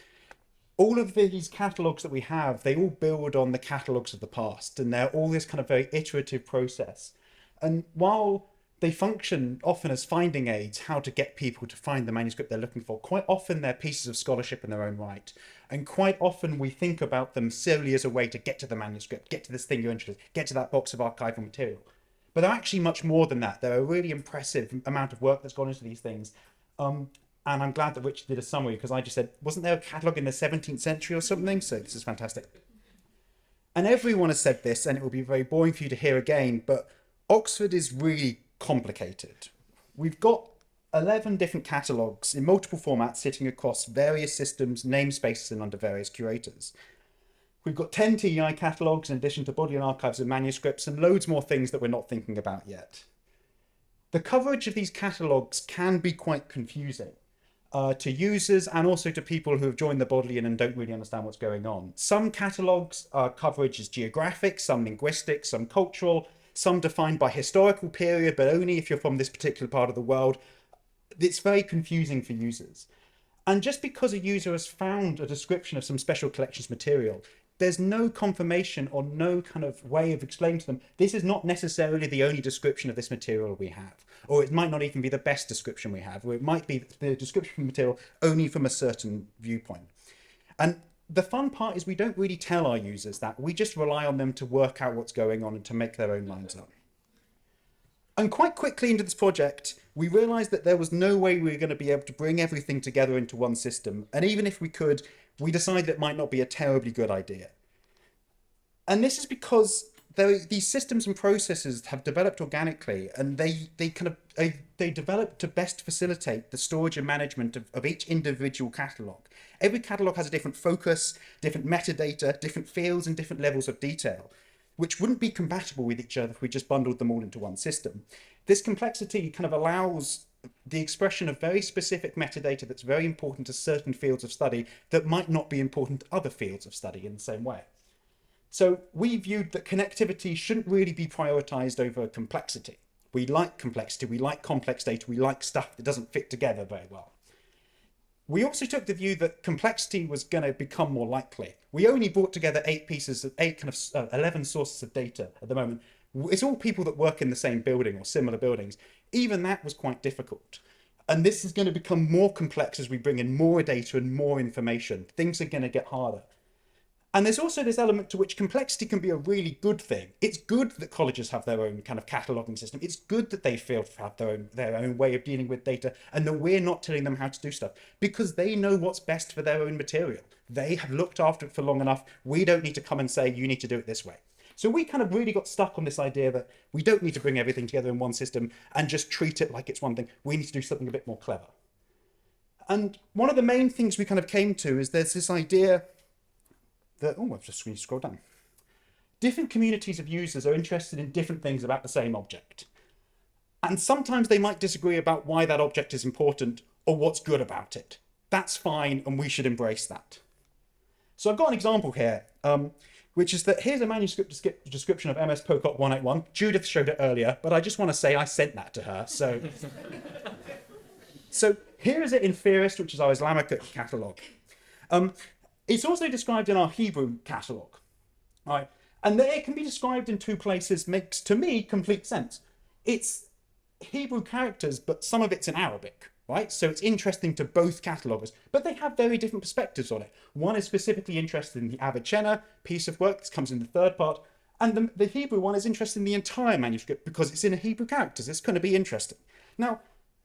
all of these catalogues that we have, they all build on the catalogues of the past, and they're all this kind of very iterative process. And while they function often as finding aids, how to get people to find the manuscript they're looking for, quite often they're pieces of scholarship in their own right. And quite often we think about them solely as a way to get to the manuscript, get to this thing you're interested in, get to that box of archival material. But they're actually much more than that. They're a really impressive amount of work that's gone into these things. And I'm glad that Richard did a summary, because I just said, wasn't there a catalogue in the 17th century or something? So this is fantastic. And everyone has said this, and it will be very boring for you to hear again, but Oxford is really complicated. We've got 11 different catalogues in multiple formats sitting across various systems, namespaces, and under various curators. We've got 10 TEI catalogues in addition to Bodleian Archives and manuscripts, and loads more things that we're not thinking about yet. The coverage of these catalogues can be quite confusing to users and also to people who have joined the Bodleian and don't really understand what's going on. Some catalogues coverage is geographic, some linguistic, some cultural, some defined by historical period, but only if you're from this particular part of the world. It's very confusing for users. And just because a user has found a description of some special collections material, there's no confirmation or no kind of way of explaining to them, this is not necessarily the only description of this material we have. Or it might not even be the best description we have, or it might be the description of material only from a certain viewpoint. And the fun part is we don't really tell our users that. We just rely on them to work out what's going on and to make their own minds up. And quite quickly into this project, we realized that there was no way we were going to be able to bring everything together into one system. And even if we could, we decided it might not be a terribly good idea. And this is because these systems and processes have developed organically, and they develop to best facilitate the storage and management of each individual catalogue. Every catalogue has a different focus, different metadata, different fields, and different levels of detail, which wouldn't be compatible with each other if we just bundled them all into one system. This complexity kind of allows the expression of very specific metadata that's very important to certain fields of study that might not be important to other fields of study in the same way. So we viewed that connectivity shouldn't really be prioritized over complexity. We like complexity, we like complex data, we like stuff that doesn't fit together very well. We also took the view that complexity was going to become more likely. We only brought together 11 sources of data at the moment. It's all people that work in the same building or similar buildings. Even that was quite difficult. And this is going to become more complex as we bring in more data and more information. Things are going to get harder. And there's also this element to which complexity can be a really good thing. It's good that colleges have their own kind of cataloguing system. It's good that they feel to have their own way of dealing with data, and that we're not telling them how to do stuff, because they know what's best for their own material. They have looked after it for long enough. We don't need to come and say, you need to do it this way. So we kind of really got stuck on this idea that we don't need to bring everything together in one system and just treat it like it's one thing. We need to do something a bit more clever. And one of the main things we kind of came to is there's this idea that, I've just scrolled down. Different communities of users are interested in different things about the same object. And sometimes they might disagree about why that object is important or what's good about it. That's fine, and we should embrace that. So I've got an example here, which is that here's a manuscript description of MS Pocock 181. Judith showed it earlier, but I just want to say I sent that to her. So here is it in Theorist, which is our Islamic catalogue. It's also described in our Hebrew catalogue, right? And it can be described in two places, makes, to me, complete sense. It's Hebrew characters, but some of it's in Arabic, right? So it's interesting to both cataloguers, but they have very different perspectives on it. One is specifically interested in the Avicenna piece of work. This comes in the third part. And the Hebrew one is interested in the entire manuscript because it's in Hebrew characters. It's going to be interesting. Now,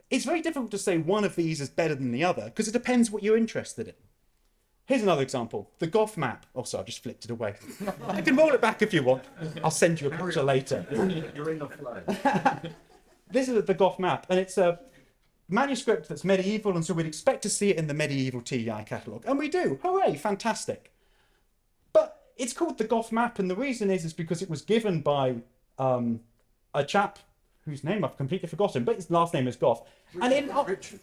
it's very difficult to say one of these is better than the other because it depends what you're interested in. Here's another example, the Goth map. Oh, sorry, I just flipped it away. You can roll it back if you want. I'll send you a picture later. You're in the flow. This is the Goth map, and it's a manuscript that's medieval, and so we'd expect to see it in the medieval TEI catalogue. And we do. Hooray, fantastic. But it's called the Goth map, and the reason is because it was given by a chap whose name I've completely forgotten, but his last name is Goth.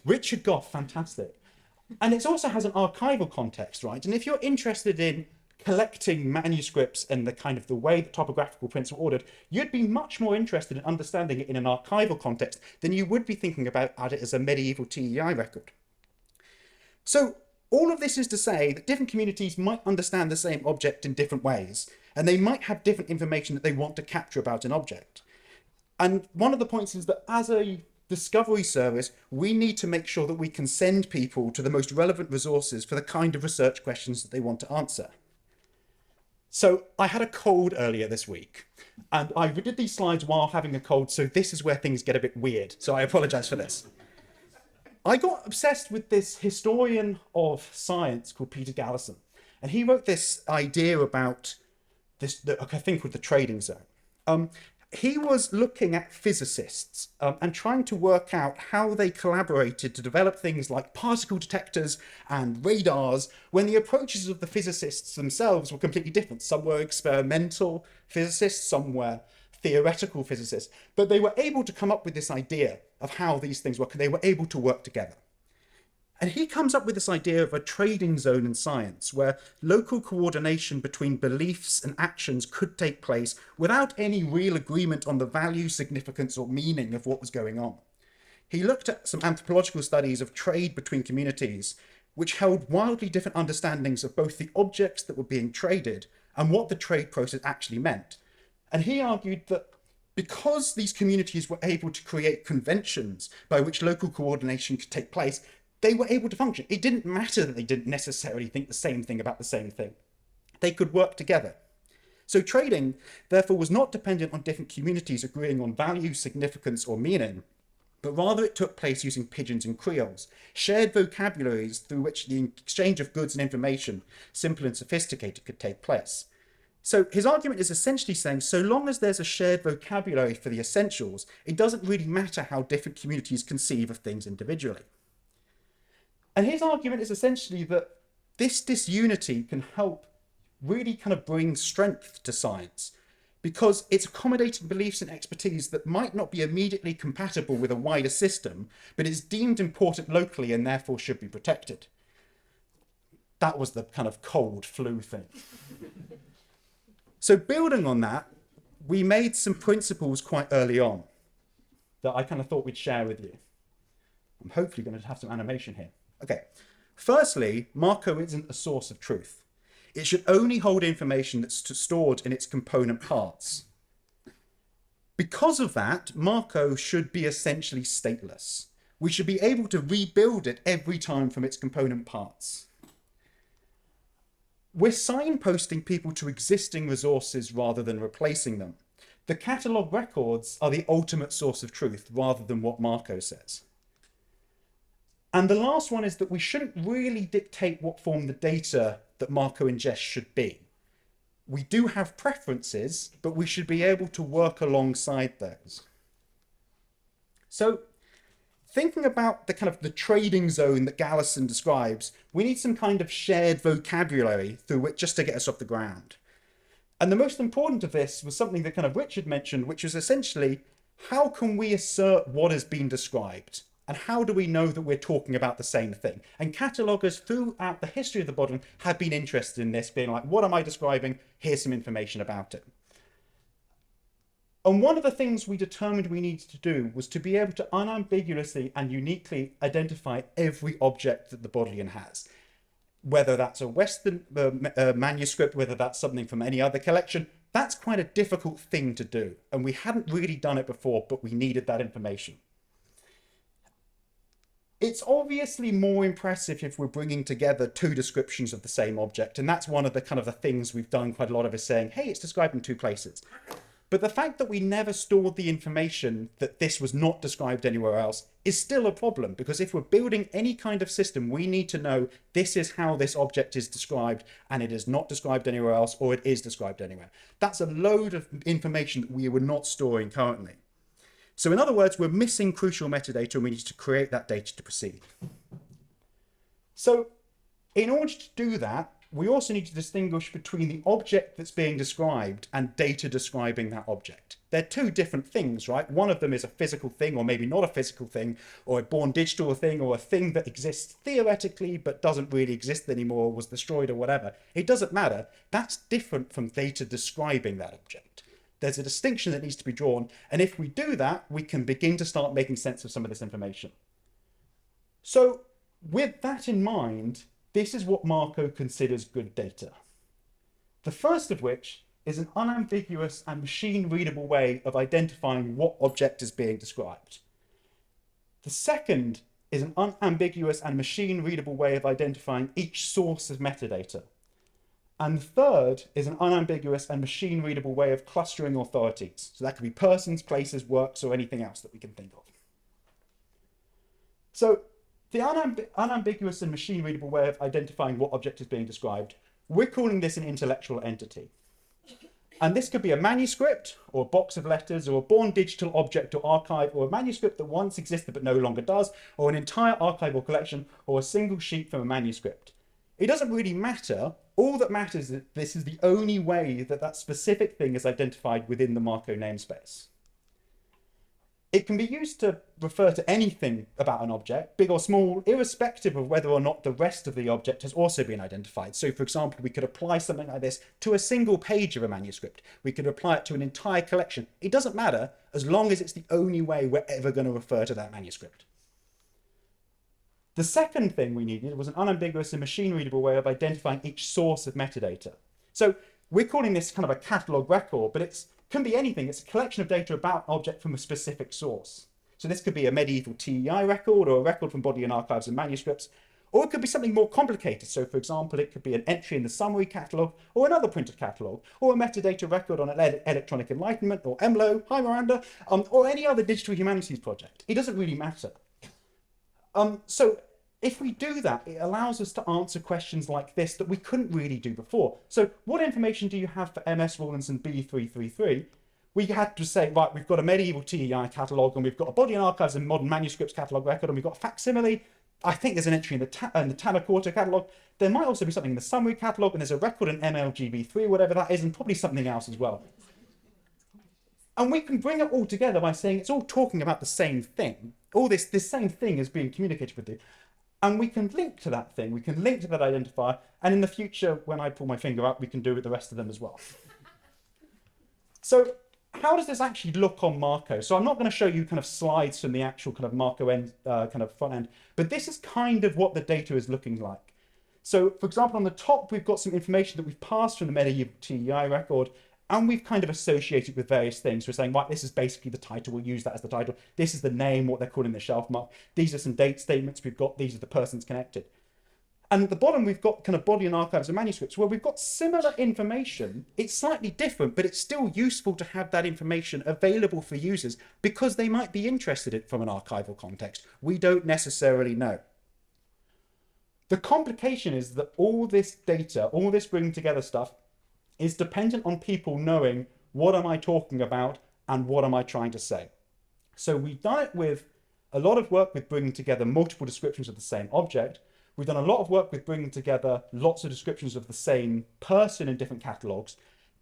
Richard Goth, fantastic. And it also has an archival context, right? And if you're interested in collecting manuscripts and the kind of the way that topographical prints were ordered, you'd be much more interested in understanding it in an archival context than you would be thinking about it as a medieval TEI record. So all of this is to say that different communities might understand the same object in different ways, and they might have different information that they want to capture about an object. And one of the points is that as a discovery service, we need to make sure that we can send people to the most relevant resources for the kind of research questions that they want to answer. So I had a cold earlier this week, and I did these slides while having a cold, so this is where things get a bit weird. So I apologize for this. I got obsessed with this historian of science called Peter Gallison, and he wrote this idea about this, a thing called the trading zone. He was looking at physicists and trying to work out how they collaborated to develop things like particle detectors and radars when the approaches of the physicists themselves were completely different. Some were experimental physicists, some were theoretical physicists, but they were able to come up with this idea of how these things work, and they were able to work together. And he comes up with this idea of a trading zone in science where local coordination between beliefs and actions could take place without any real agreement on the value, significance, or meaning of what was going on. He looked at some anthropological studies of trade between communities, which held wildly different understandings of both the objects that were being traded and what the trade process actually meant. And he argued that because these communities were able to create conventions by which local coordination could take place, they were able to function. It didn't matter that they didn't necessarily think the same thing about the same thing. They could work together. So trading, therefore, was not dependent on different communities agreeing on value, significance, or meaning, but rather it took place using pidgins and creoles, shared vocabularies through which the exchange of goods and information, simple and sophisticated, could take place. So his argument is essentially saying, so long as there's a shared vocabulary for the essentials, it doesn't really matter how different communities conceive of things individually. And his argument is essentially that this disunity can help really kind of bring strength to science, because it's accommodating beliefs and expertise that might not be immediately compatible with a wider system, but is deemed important locally and therefore should be protected. That was the kind of cold flu thing. So building on that, we made some principles quite early on that I kind of thought we'd share with you. I'm hopefully going to have some animation here. Okay, firstly, Marco isn't a source of truth. It should only hold information that's stored in its component parts. Because of that, Marco should be essentially stateless. We should be able to rebuild it every time from its component parts. We're signposting people to existing resources rather than replacing them. The catalogue records are the ultimate source of truth rather than what Marco says. And the last one is that we shouldn't really dictate what form the data that Marco ingests should be. We do have preferences, but we should be able to work alongside those. So thinking about the kind of the trading zone that Gallison describes, we need some kind of shared vocabulary through which just to get us off the ground. And the most important of this was something that kind of Richard mentioned, which was essentially, how can we assert what has been described? And how do we know that we're talking about the same thing? And cataloguers throughout the history of the Bodleian have been interested in this, being like, what am I describing? Here's some information about it. And one of the things we determined we needed to do was to be able to unambiguously and uniquely identify every object that the Bodleian has. Whether that's a Western manuscript, whether that's something from any other collection, that's quite a difficult thing to do. And we hadn't really done it before, but we needed that information. It's obviously more impressive if we're bringing together two descriptions of the same object. And that's one of the kind of the things we've done quite a lot of, is saying, hey, it's described in two places. But the fact that we never stored the information that this was not described anywhere else is still a problem, because if we're building any kind of system, we need to know this is how this object is described, and it is not described anywhere else, or it is described anywhere. That's a load of information that we were not storing currently. So in other words, we're missing crucial metadata, and we need to create that data to proceed. So in order to do that, we also need to distinguish between the object that's being described and data describing that object. They're two different things, right? One of them is a physical thing, or maybe not a physical thing, or a born digital thing, or a thing that exists theoretically but doesn't really exist anymore, was destroyed or whatever. It doesn't matter. That's different from data describing that object. There's a distinction that needs to be drawn, and if we do that, we can begin to start making sense of some of this information. So with that in mind, this is what Marco considers good data. The first of which is an unambiguous and machine-readable way of identifying what object is being described. The second is an unambiguous and machine-readable way of identifying each source of metadata. And the third is an unambiguous and machine-readable way of clustering authorities. So that could be persons, places, works, or anything else that we can think of. So the unambiguous and machine-readable way of identifying what object is being described, we're calling this an intellectual entity. And this could be a manuscript, or a box of letters, or a born digital object or archive, or a manuscript that once existed but no longer does, or an entire archival collection, or a single sheet from a manuscript. It doesn't really matter. All that matters is that this is the only way that that specific thing is identified within the Marco namespace. It can be used to refer to anything about an object, big or small, irrespective of whether or not the rest of the object has also been identified. So, for example, we could apply something like this to a single page of a manuscript. We could apply it to an entire collection. It doesn't matter, as long as it's the only way we're ever going to refer to that manuscript. The second thing we needed was an unambiguous and machine-readable way of identifying each source of metadata. So we're calling this kind of a catalog record, but it can be anything. It's a collection of data about an object from a specific source. So this could be a medieval TEI record, or a record from Bodleian Archives and Manuscripts, or it could be something more complicated. So, for example, it could be an entry in the summary catalogue, or another printed catalogue, or a metadata record on an electronic enlightenment, or EMLO, hi Miranda, or any other digital humanities project. It doesn't really matter. So if we do that, it allows us to answer questions like this that we couldn't really do before. So what information do you have for MS Rawlinson B333? We had to say, right, we've got a medieval TEI catalogue, and we've got a Bodleian Archives and Modern Manuscripts catalogue record, and we've got a facsimile. I think there's an entry in the Tanacorta catalogue. There might also be something in the summary catalogue, and there's a record in MLGB3, whatever that is, and probably something else as well. And we can bring it all together by saying it's all talking about the same thing. All this same thing is being communicated with you. And we can link to that thing, we can link to that identifier, and in the future, when I pull my finger up, we can do with the rest of them as well. So how does this actually look on Marco? So I'm not going to show you kind of slides from the actual kind of Marco end, kind of front end, but this is kind of what the data is looking like. So for example, on the top, we've got some information that we've passed from the medieval TEI record, and we've kind of associated with various things. We're saying, right, this is basically the title. We'll use that as the title. This is the name, what they're calling the shelf mark. These are some date statements we've got. These are the persons connected. And at the bottom, we've got kind of Bodleian Archives and Manuscripts where we've got similar information. It's slightly different, but it's still useful to have that information available for users because they might be interested in it from an archival context. We don't necessarily know. The complication is that all this data, all this bringing together stuff, is dependent on people knowing what am I talking about and what am I trying to say. So we've done it with a lot of work with bringing together multiple descriptions of the same object. We've done a lot of work with bringing together lots of descriptions of the same person in different catalogues.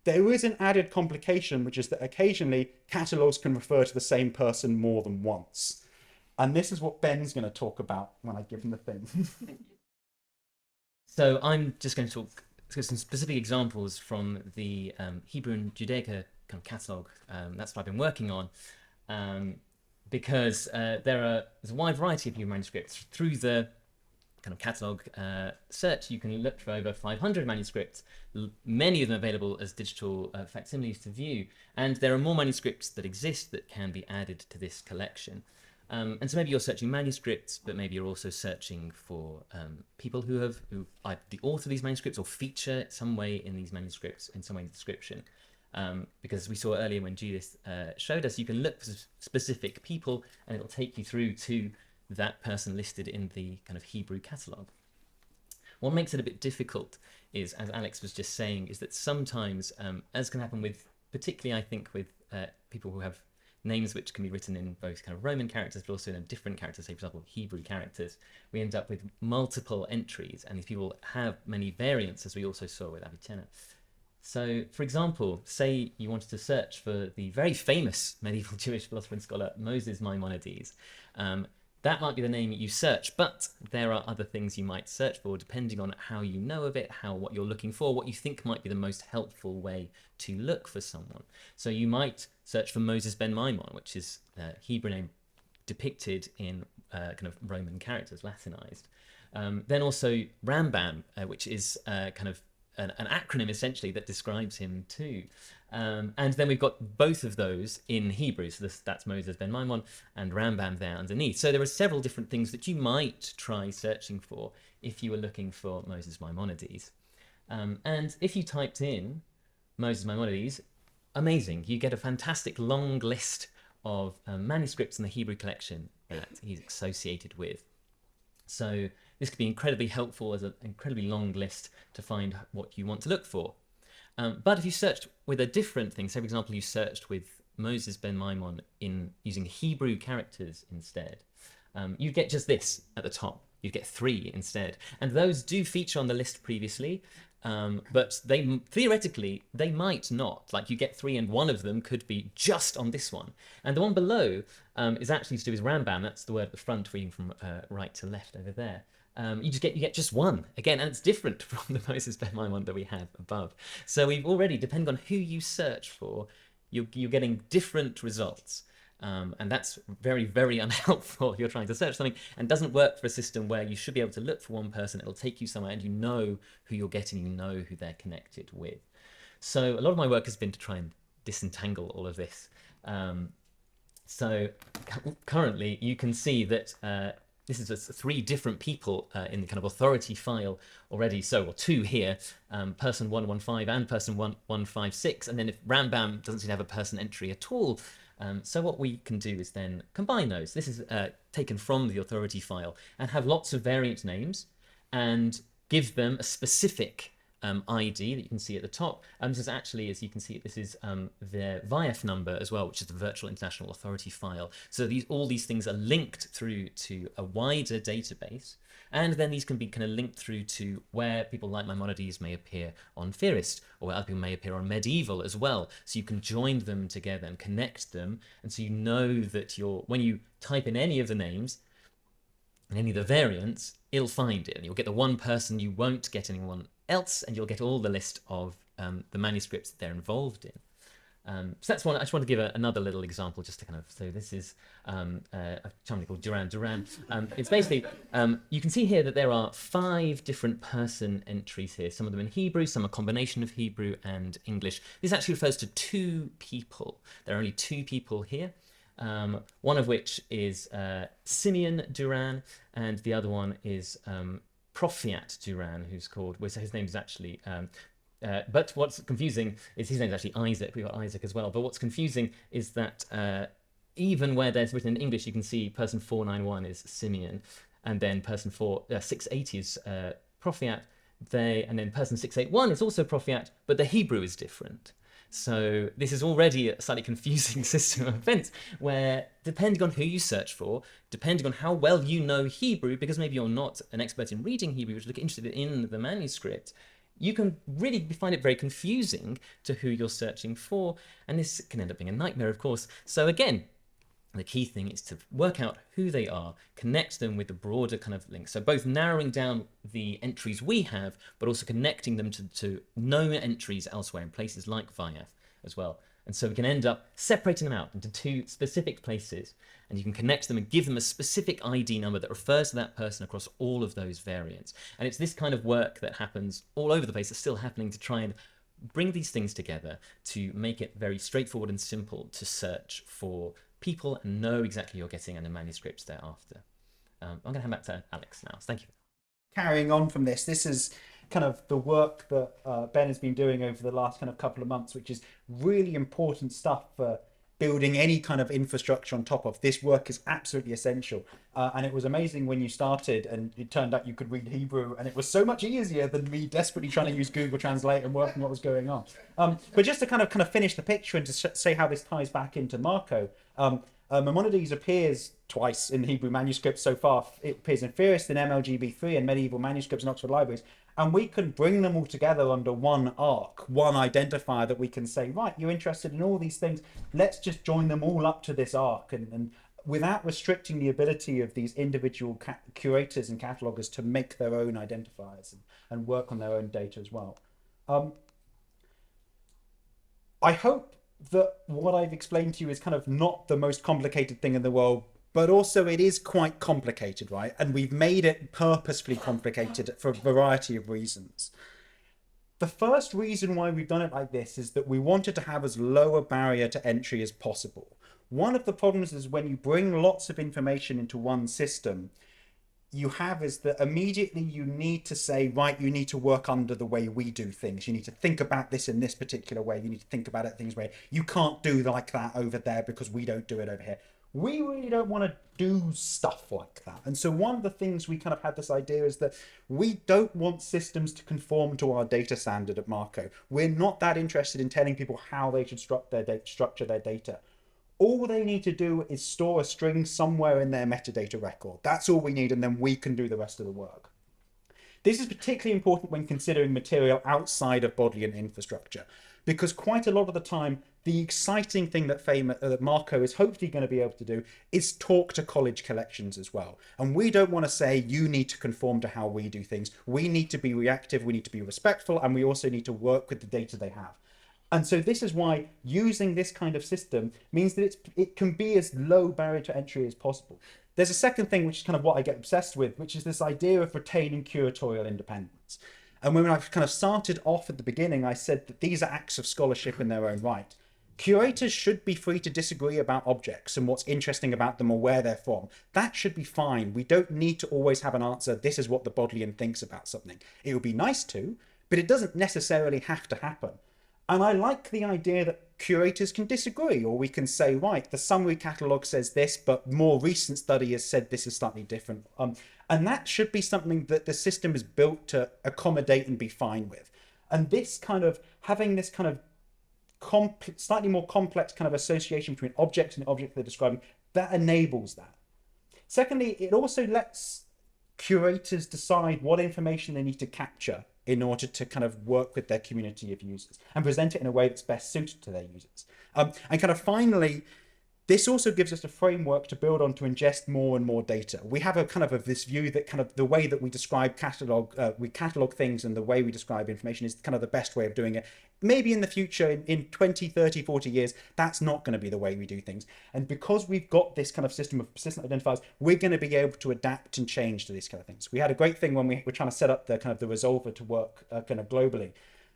There is an added complication, which is that occasionally catalogues can refer to the same person more than once. And this is what Ben's going to talk about when I give him the thing. So I'm just going to talk some specific examples from the Hebrew and Judaica kind of catalogue. That's what I've been working on, because there's a wide variety of Hebrew manuscripts. Through the kind of catalogue search, you can look for over 500 manuscripts, many of them available as digital facsimiles to view. And there are more manuscripts that exist that can be added to this collection. And so maybe you're searching manuscripts, but maybe you're also searching for people who are the author of these manuscripts or feature some way in these manuscripts, in some way in the description. Because as we saw earlier when Judith showed us, you can look for specific people and it'll take you through to that person listed in the kind of Hebrew catalogue. What makes it a bit difficult is, as Alex was just saying, is that sometimes, as can happen with, particularly I think with people who have names which can be written in both kind of Roman characters, but also in different characters, say, for example, Hebrew characters, we end up with multiple entries, and these people have many variants, as we also saw with Avicenna. So, for example, say you wanted to search for the very famous medieval Jewish philosopher and scholar Moses Maimonides. That might be the name you search, but there are other things you might search for depending on how you know of it, what you're looking for, what you think might be the most helpful way to look for someone. So you might search for Moses ben Maimon, which is a Hebrew name depicted in kind of Roman characters, Latinized. Then also Rambam, which is kind of an acronym essentially that describes him too. And then we've got both of those in Hebrew. So that's Moses ben Maimon and Rambam there underneath. So there are several different things that you might try searching for if you were looking for Moses Maimonides. And if you typed in Moses Maimonides, amazing, you get a fantastic long list of manuscripts in the Hebrew collection that he's associated with. So this could be incredibly helpful as an incredibly long list to find what you want to look for. But if you searched with a different thing, say for example you searched with Moses ben Maimon in using Hebrew characters instead, you'd get just this at the top. You'd get 3 instead. And those do feature on the list previously, but theoretically they might not. Like you get 3 and one of them could be just on this one. And the one below is actually to do with Rambam. That's the word at the front, reading from right to left over there. You get just one again, and it's different from the Moses ben Maimon that we have above. So we've already, depending on who you search for, you're getting different results, and that's very, very unhelpful if you're trying to search something, and doesn't work for a system where you should be able to look for one person, it'll take you somewhere, and you know who you're getting, you know who they're connected with. So a lot of my work has been to try and disentangle all of this. So currently, you can see that. This is 3 different people in the kind of authority file already. So, or 2 here, person 115 and person 156. And then if Rambam doesn't seem to have a person entry at all, so what we can do is then combine those. This is taken from the authority file and have lots of variant names and give them a specific ID that you can see at the top. This is actually, as you can see, this is their VIF number as well, which is the Virtual International Authority file. So all these things are linked through to a wider database, and then these can be kind of linked through to where people like Maimonides may appear on Theorist, or where other people may appear on Medieval as well. So you can join them together and connect them, and so you know that when you type in any of the names, and any of the variants, it'll find it, and you'll get the one person, you won't get anyone else, and you'll get all the list of the manuscripts that they're involved in. So that's one. I just want to give another little example, just to kind of. So this is a company called Duran. It's basically you can see here that there are 5 different person entries here. Some of them in Hebrew, some a combination of Hebrew and English. This actually refers to 2 people. There are only 2 people here. One of which is Simeon Duran, and the other one is Profiat Duran, who's called. Well, so his name is actually. But what's confusing is his name is actually Isaac. We've got Isaac as well. But what's confusing is that even where there's written in English, you can see person 491 is Simeon, and then person 680 is Profiat. And then person 681 is also Profiat, but the Hebrew is different. So this is already a slightly confusing system of events where, depending on who you search for, depending on how well you know Hebrew, because maybe you're not an expert in reading Hebrew, but you're interested in the manuscript, you can really find it very confusing to who you're searching for, and this can end up being a nightmare, of course. So again, the key thing is to work out who they are, connect them with the broader kind of link. So both narrowing down the entries we have, but also connecting them to known entries elsewhere in places like VIAF as well. And so we can end up separating them out into 2 specific places, and you can connect them and give them a specific ID number that refers to that person across all of those variants. And it's this kind of work that happens all over the place, that's still happening, to try and bring these things together to make it very straightforward and simple to search for people and know exactly you're getting and the manuscripts thereafter. I'm going to hand back to Alex now. So thank you. Carrying on from this is kind of the work that Ben has been doing over the last kind of couple of months, which is really important stuff for building any kind of infrastructure on top of. This work is absolutely essential. And it was amazing when you started and it turned out you could read Hebrew, and it was so much easier than me desperately trying to use Google Translate and working what was going on. But just to kind of finish the picture and to say how this ties back into Marco, Maimonides appears twice in Hebrew manuscripts so far. It appears in Firist, in MLGB3, and Medieval Manuscripts and Oxford Libraries. And we can bring them all together under one arc, one identifier that we can say, right, you're interested in all these things. Let's just join them all up to this arc. And without restricting the ability of these individual curators and catalogers to make their own identifiers and work on their own data as well. I hope that what I've explained to you is kind of not the most complicated thing in the world, but also it is quite complicated, right? And we've made it purposefully complicated for a variety of reasons. The first reason why we've done it like this is that we wanted to have as low a barrier to entry as possible. One of the problems is when you bring lots of information into one system, you have is that immediately you need to say, right, you need to work under the way we do things. You need to think about this in this particular way. You need to think about it things way. You can't do like that over there because we don't do it over here. We really don't want to do stuff like that. And so one of the things we kind of had this idea is that we don't want systems to conform to our data standard at Marco. We're not that interested in telling people how they should structure their data. All they need to do is store a string somewhere in their metadata record. That's all we need, and then we can do the rest of the work. This is particularly important when considering material outside of Bodleian infrastructure, because quite a lot of the time, the exciting thing that Marco is hopefully going to be able to do is talk to college collections as well. And we don't want to say, you need to conform to how we do things. We need to be reactive, we need to be respectful, and we also need to work with the data they have. And so this is why using this kind of system means that it can be as low barrier to entry as possible. There's a second thing, which is kind of what I get obsessed with, which is this idea of retaining curatorial independence. And when I kind of started off at the beginning, I said that these are acts of scholarship in their own right. Curators should be free to disagree about objects and what's interesting about them or where they're from. That should be fine. We don't need to always have an answer, this is what the Bodleian thinks about something. It would be nice to, but it doesn't necessarily have to happen. And I like the idea that curators can disagree, or we can say, right, the summary catalogue says this, but more recent study has said this is slightly different. And that should be something that the system is built to accommodate and be fine with. And this kind of, having this kind of slightly more complex kind of association between objects and the object they're describing, that enables that. Secondly, it also lets curators decide what information they need to capture in order to kind of work with their community of users and present it in a way that's best suited to their users. And kind of finally, this also gives us a framework to build on to ingest more and more data. We have a kind of this view that kind of the way that we describe we catalog things and the way we describe information is kind of the best way of doing it. Maybe in the future, in 20, 30, 40 years, that's not going to be the way we do things. And because we've got this kind of system of persistent identifiers, we're going to be able to adapt and change to these kind of things. We had a great thing when we were trying to set up the kind of the resolver to work kind of globally.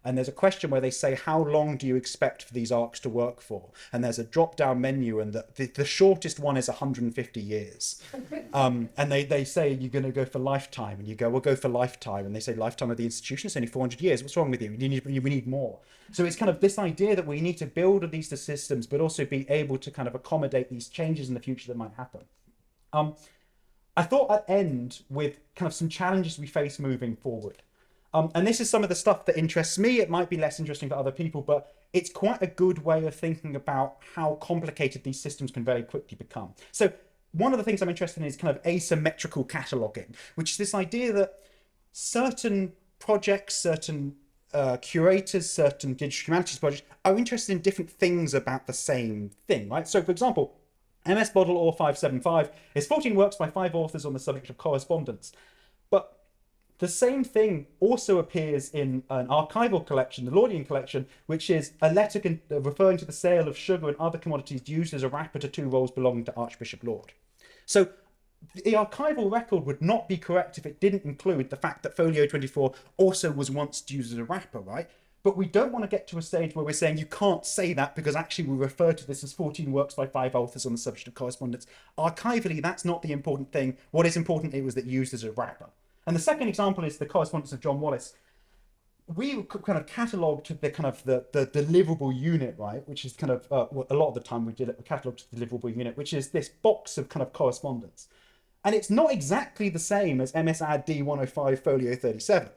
And there's a question where they say, how long do you expect for these arcs to work for? And there's a drop-down menu, and the shortest one is 150 years. And they say, you're going to go for lifetime. And you go, we'll go for lifetime. And they say, lifetime of the institution is only 400 years. What's wrong with you? We need more. So it's kind of this idea that we need to build these systems, but also be able to kind of accommodate these changes in the future that might happen. I thought I'd end with kind of some challenges we face moving forward. And this is some of the stuff that interests me. It might be less interesting for other people, but it's quite a good way of thinking about how complicated these systems can very quickly become. So one of the things I'm interested in is kind of asymmetrical cataloging, which is this idea that certain projects, certain curators, certain digital humanities projects are interested in different things about the same thing, right? So for example, MS Bodle OR 575 is 14 works by 5 authors on the subject of correspondence. But the same thing also appears in an archival collection, the Laudian collection, which is a letter referring to the sale of sugar and other commodities used as a wrapper to 2 rolls belonging to Archbishop Laud. So the archival record would not be correct if it didn't include the fact that Folio 24 also was once used as a wrapper, right? But we don't want to get to a stage where we're saying you can't say that because actually we refer to this as 14 works by 5 authors on the subject of correspondence. Archivally, that's not the important thing. What is important, it was that used as a wrapper. And the second example is the correspondence of John Wallis. we kind of catalogued the kind of the deliverable unit, right, which is kind of a lot of the time we did it, catalogued the deliverable unit, which is this box of kind of correspondence. And it's not exactly the same as MS-AD D105 folio 37.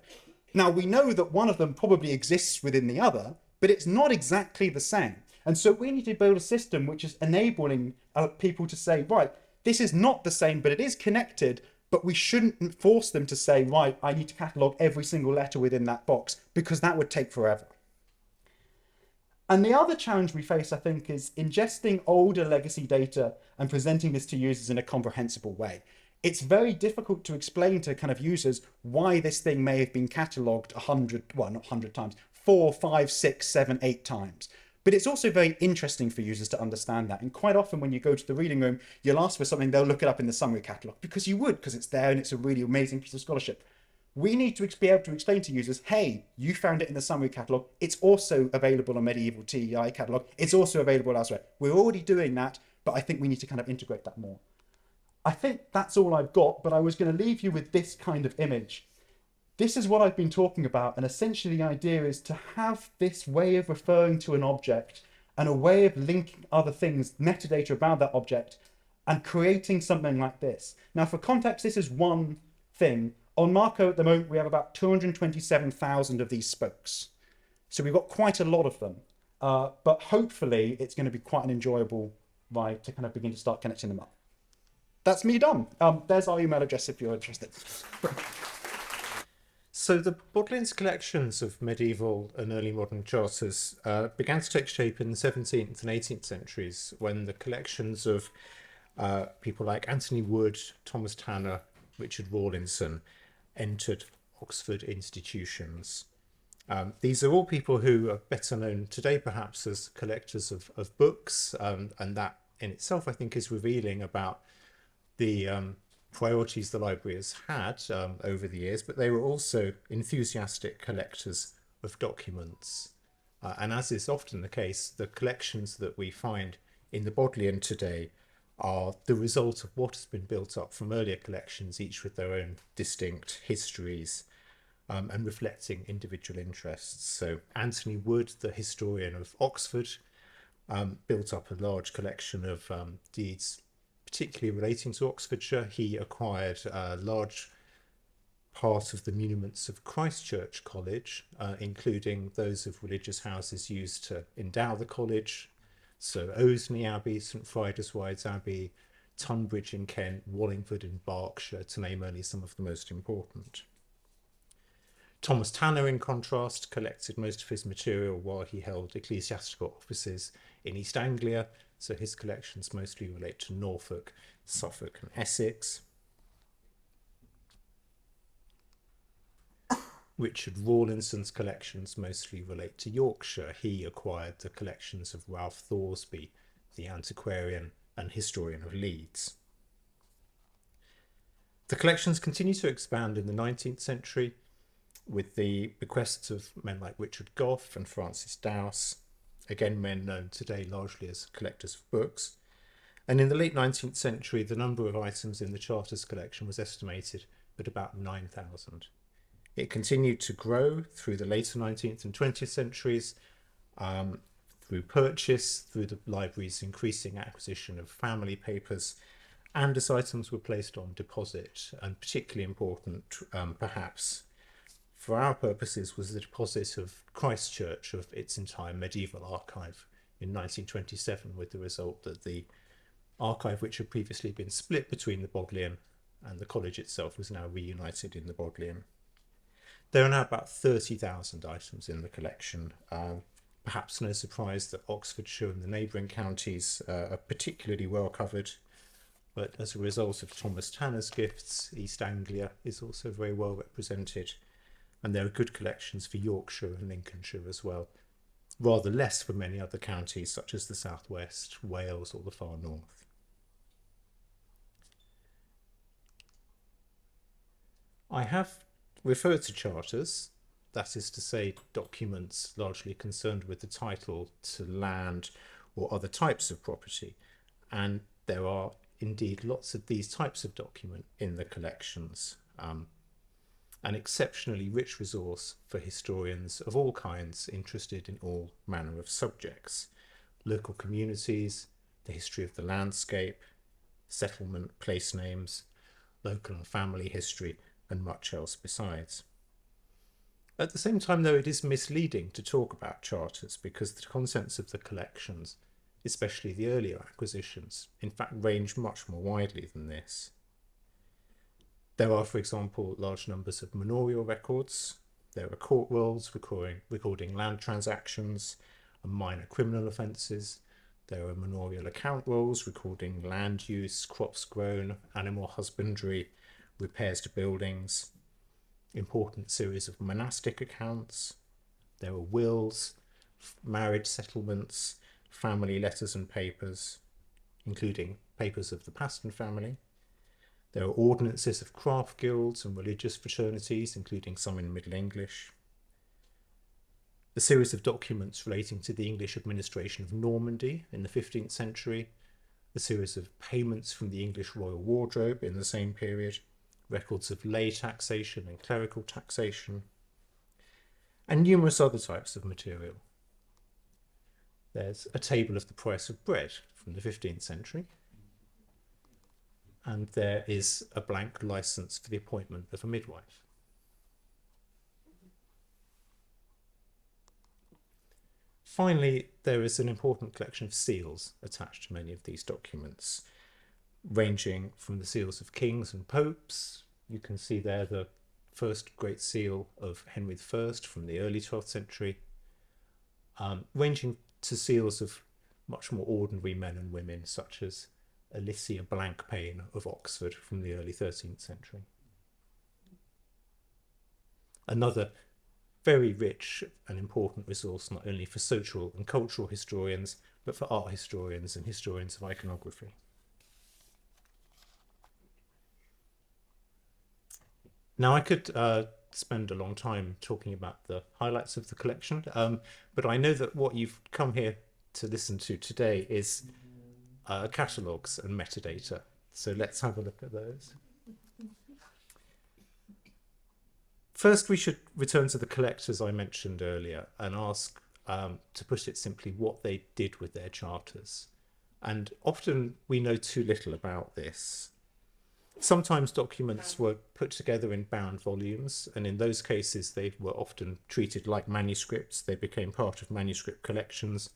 Now, we know that one of them probably exists within the other, but it's not exactly the same. And so we need to build a system which is enabling people to say, right, this is not the same, but it is connected, but we shouldn't force them to say, right, I need to catalogue every single letter within that box, because that would take forever. And the other challenge we face, I think, is ingesting older legacy data and presenting this to users in a comprehensible way. It's very difficult to explain to kind of users why this thing may have been catalogued 100 times, 4, 5, 6, 7, 8 times. But it's also very interesting for users to understand that. And quite often when you go to the reading room, you'll ask for something, they'll look it up in the summary catalogue, because you would, because it's there and it's a really amazing piece of scholarship. We need to be able to explain to users, hey, you found it in the summary catalogue. It's also available on Medieval TEI catalogue. It's also available elsewhere. We're already doing that, but I think we need to kind of integrate that more. I think that's all I've got, but I was going to leave you with this kind of image. This is what I've been talking about, and essentially the idea is to have this way of referring to an object and a way of linking other things, metadata about that object, and creating something like this. Now, for context, this is one thing. On Marco at the moment, we have about 227,000 of these spokes. So we've got quite a lot of them, but hopefully it's going to be quite an enjoyable ride to kind of begin to start connecting them up. That's me done. There's our email address if you're interested. So the Bodleian's collections of medieval and early modern charters began to take shape in the 17th and 18th centuries, when the collections of people like Anthony Wood, Thomas Tanner, Richard Rawlinson entered Oxford institutions. These are all people who are better known today perhaps as collectors of books, and that in itself I think is revealing about the priorities the library has had over the years, but they were also enthusiastic collectors of documents. And as is often the case, the collections that we find in the Bodleian today are the result of what has been built up from earlier collections, each with their own distinct histories and reflecting individual interests. So Anthony Wood, the historian of Oxford, built up a large collection of deeds particularly relating to Oxfordshire. He acquired a large part of the muniments of Christ Church College, including those of religious houses used to endow the college. So Oseney Abbey, St Frida's Wides Abbey, Tunbridge in Kent, Wallingford in Berkshire, to name only some of the most important. Thomas Tanner, in contrast, collected most of his material while he held ecclesiastical offices in East Anglia, so his collections mostly relate to Norfolk, Suffolk and Essex. Richard Rawlinson's collections mostly relate to Yorkshire. He acquired the collections of Ralph Thoresby, the antiquarian and historian of Leeds. The collections continue to expand in the 19th century with the bequests of men like Richard Gough and Francis Dowse, again men known today largely as collectors of books. And in the late 19th century, the number of items in the Charters collection was estimated at about 9,000. It continued to grow through the later 19th and 20th centuries, through purchase, through the library's increasing acquisition of family papers, and as items were placed on deposit. And particularly important, perhaps, for our purposes, was the deposit of Christ Church of its entire medieval archive in 1927, with the result that the archive, which had previously been split between the Bodleian and the college itself, was now reunited in the Bodleian. There are now about 30,000 items in the collection. Perhaps no surprise that Oxfordshire and the neighbouring counties are particularly well covered, but as a result of Thomas Tanner's gifts, East Anglia is also very well represented, and there are good collections for Yorkshire and Lincolnshire as well, rather less for many other counties such as the South West, Wales or the far north. I have referred to charters, that is to say documents largely concerned with the title to land or other types of property, and there are indeed lots of these types of document in the collections. an exceptionally rich resource for historians of all kinds interested in all manner of subjects: local communities, the history of the landscape, settlement, place names, local and family history, and much else besides. At the same time, though, it is misleading to talk about charters because the contents of the collections, especially the earlier acquisitions, in fact range much more widely than this. There are, for example, large numbers of manorial records. There are court rolls recording land transactions and minor criminal offences. There are manorial account rolls recording land use, crops grown, animal husbandry, repairs to buildings, important series of monastic accounts. There are wills, marriage settlements, family letters and papers, including papers of the Paston family. There are ordinances of craft guilds and religious fraternities, including some in Middle English. A series of documents relating to the English administration of Normandy in the 15th century, a series of payments from the English royal wardrobe in the same period, records of lay taxation and clerical taxation, and numerous other types of material. There's a table of the price of bread from the 15th century, and there is a blank license for the appointment of a midwife. Finally, there is an important collection of seals attached to many of these documents, ranging from the seals of kings and popes. You can see there the first great seal of Henry I from the early 12th century, ranging to seals of much more ordinary men and women, such as Alicia Blankpayne of Oxford from the early 13th century. Another very rich and important resource, not only for social and cultural historians, but for art historians and historians of iconography. Now, I could spend a long time talking about the highlights of the collection, but I know that what you've come here to listen to today is catalogues and metadata. So let's have a look at those. First, we should return to the collectors I mentioned earlier and ask, to put it simply, what they did with their charters. And often we know too little about this. Sometimes documents were put together in bound volumes, and in those cases they were often treated like manuscripts. They became part of manuscript collections,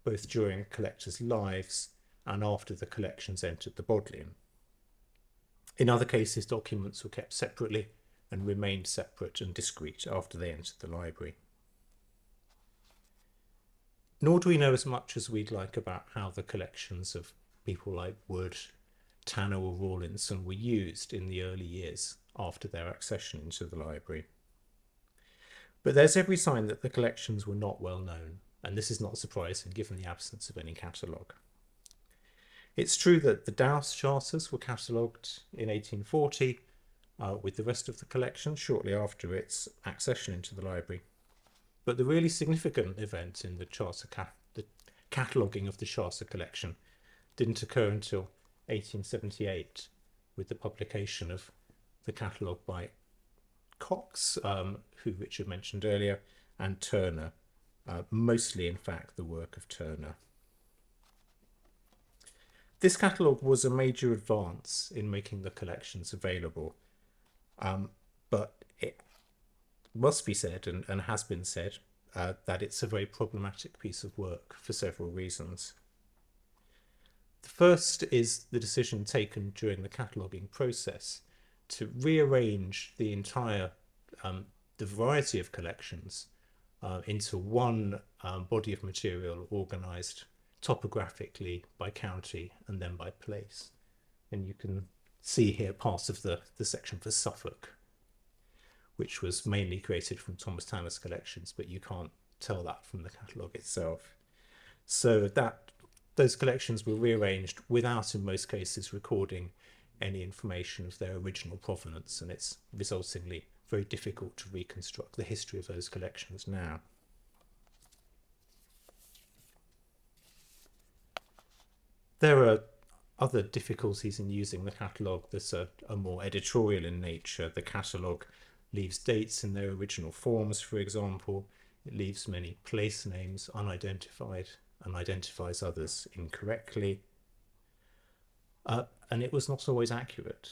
both during collectors' lives and after the collections entered the Bodleian. In other cases, documents were kept separately and remained separate and discreet after they entered the library. Nor do we know as much as we'd like about how the collections of people like Wood, Tanner or Rawlinson were used in the early years after their accession into the library. But there's every sign that the collections were not well known, and this is not surprising given the absence of any catalogue. It's true that the Dowse charters were catalogued in 1840 with the rest of the collection shortly after its accession into the library. But the really significant event in the the cataloguing of the charter collection didn't occur until 1878 with the publication of the catalogue by Cox, who Richard mentioned earlier, and Turner, mostly in fact the work of Turner. This catalogue was a major advance in making the collections available, but it must be said, and has been said, that it's a very problematic piece of work for several reasons. The first is the decision taken during the cataloguing process to rearrange the entire, the variety of collections into one body of material organised topographically by county and then by place. And you can see here part of the section for Suffolk, which was mainly created from Thomas Tanner's collections, but you can't tell that from the catalogue itself. So those collections were rearranged without, in most cases, recording any information of their original provenance, and it's resultingly very difficult to reconstruct the history of those collections now. There are other difficulties in using the catalogue that are more editorial in nature. The catalogue leaves dates in their original forms, for example. It leaves many place names unidentified and identifies others incorrectly. And it was not always accurate.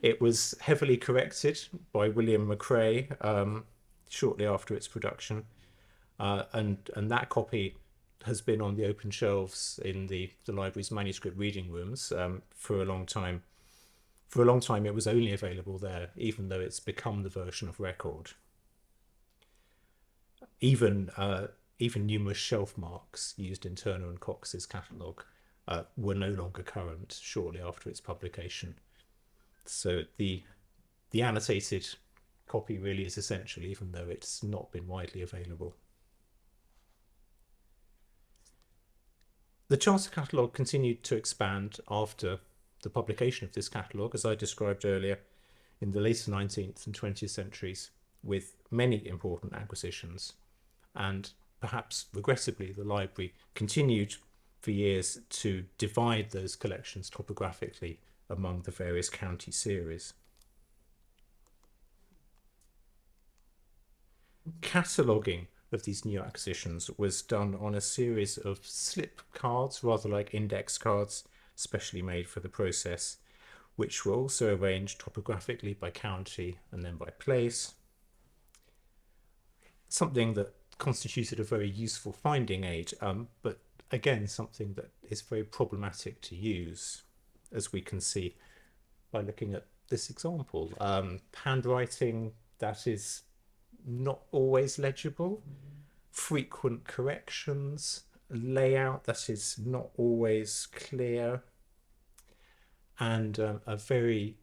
It was heavily corrected by William McCrae shortly after its production, and that copy has been on the open shelves in the library's manuscript reading rooms for a long time. For a long time it was only available there, even though it's become the version of record. Even numerous shelf marks used in Turner and Cox's catalogue were no longer current shortly after its publication. So the annotated copy really is essential, even though it's not been widely available. The Charter Catalogue continued to expand after the publication of this catalogue, as I described earlier, in the later 19th and 20th centuries, with many important acquisitions. And perhaps regrettably, the library continued for years to divide those collections topographically among the various county series. Cataloguing of these new acquisitions was done on a series of slip cards, rather like index cards, specially made for the process, which were also arranged topographically by county and then by place. Something that constituted a very useful finding aid, but again something that is very problematic to use, as we can see by looking at this example. Handwriting that is not always legible, frequent corrections, layout that is not always clear, and a very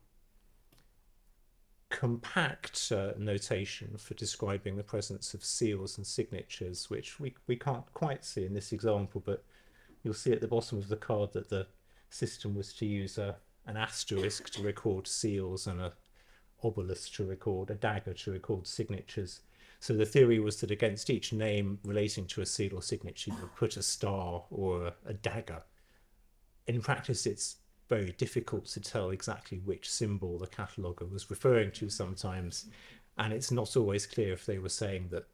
compact notation for describing the presence of seals and signatures, which we can't quite see in this example, but you'll see at the bottom of the card that the system was to use an asterisk to record seals and a obelisk to record, a dagger to record signatures. So the theory was that against each name relating to a seal or signature, you would put a star or a dagger. In practice, it's very difficult to tell exactly which symbol the cataloguer was referring to sometimes, and it's not always clear if they were saying that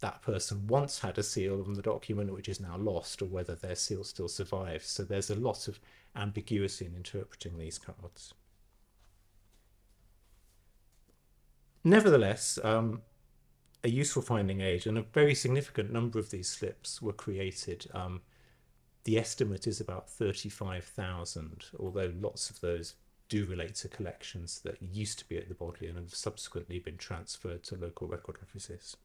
that person once had a seal on the document which is now lost, or whether their seal still survives. So there's a lot of ambiguity in interpreting these cards. Nevertheless, a useful finding aid, and a very significant number of these slips were created. The estimate is about 35,000, although lots of those do relate to collections that used to be at the Bodleian and have subsequently been transferred to local record offices.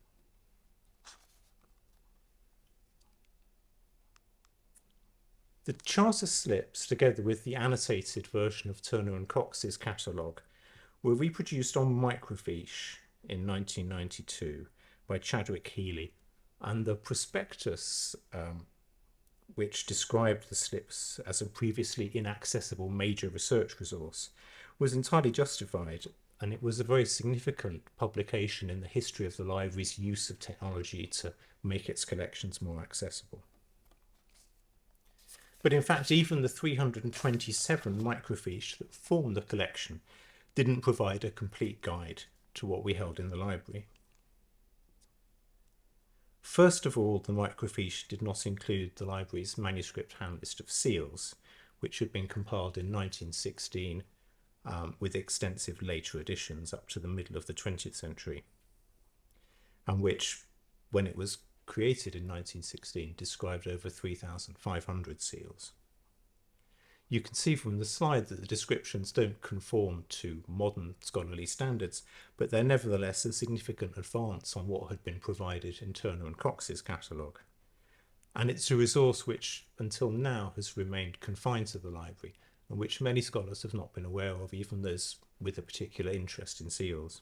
The charter slips, together with the annotated version of Turner and Cox's catalogue, were reproduced on microfiche in 1992 by Chadwick Healy, and the prospectus, which described the slips as a previously inaccessible major research resource, was entirely justified, and it was a very significant publication in the history of the library's use of technology to make its collections more accessible. But in fact, even the 327 microfiche that form the collection didn't provide a complete guide to what we held in the library. First of all, the microfiche did not include the library's manuscript hand list of seals, which had been compiled in 1916 with extensive later additions up to the middle of the 20th century, and which, when it was created in 1916, described over 3,500 seals. You can see from the slide that the descriptions don't conform to modern scholarly standards, but they're nevertheless a significant advance on what had been provided in Turner and Cox's catalogue. And it's a resource which, until now, has remained confined to the library, and which many scholars have not been aware of, even those with a particular interest in seals.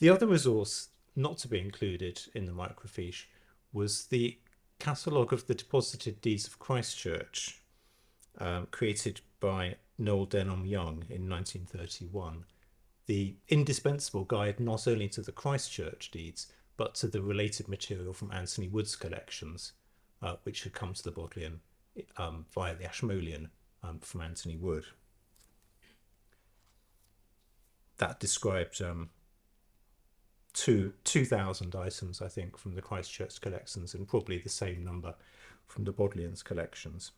The other resource not to be included in the microfiche was the catalogue of the deposited deeds of Christchurch, created by Noel Denham Young in 1931. The indispensable guide not only to the Christchurch deeds, but to the related material from Anthony Wood's collections, which had come to the Bodleian via the Ashmolean from Anthony Wood. That described 2,000 items, I think, from the Christchurch collections, and probably the same number from the Bodleian's collections.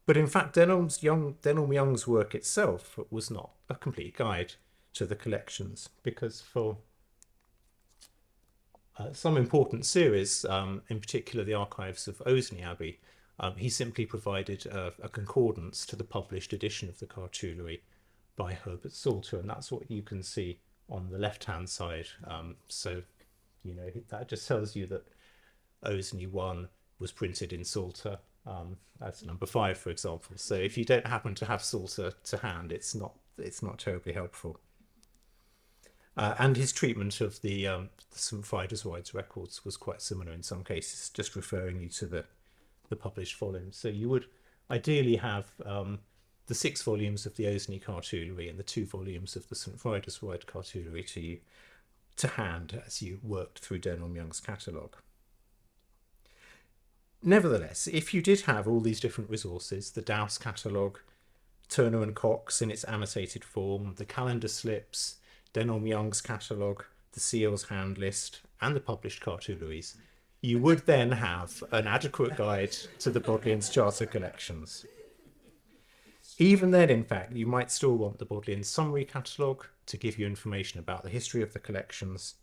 But in fact, Denholm Young's work itself was not a complete guide to the collections, because for some important series, in particular the archives of Oseney Abbey, he simply provided a concordance to the published edition of the cartulary by Herbert Salter, and that's what you can see on the left-hand side. So, you know, that just tells you that Oseney 1 was printed in Salter. That's number 5, for example. So if you don't happen to have Salter to hand, it's not terribly helpful. And his treatment of the St. Frida's records was quite similar in some cases, just referring you to the published volumes. So you would ideally have the 6 volumes of the Oseney cartulary and the 2 volumes of the St. Frida's cartulary to hand as you worked through Denholm Young's catalogue. Nevertheless, if you did have all these different resources, the Dowse catalogue, Turner and Cox in its annotated form, the calendar slips, Denholm Young's catalogue, the Seals hand list, and the published cartularies, you would then have an adequate guide to the Bodleian's charter collections. Even then, in fact, you might still want the Bodleian summary catalogue to give you information about the history of the collections,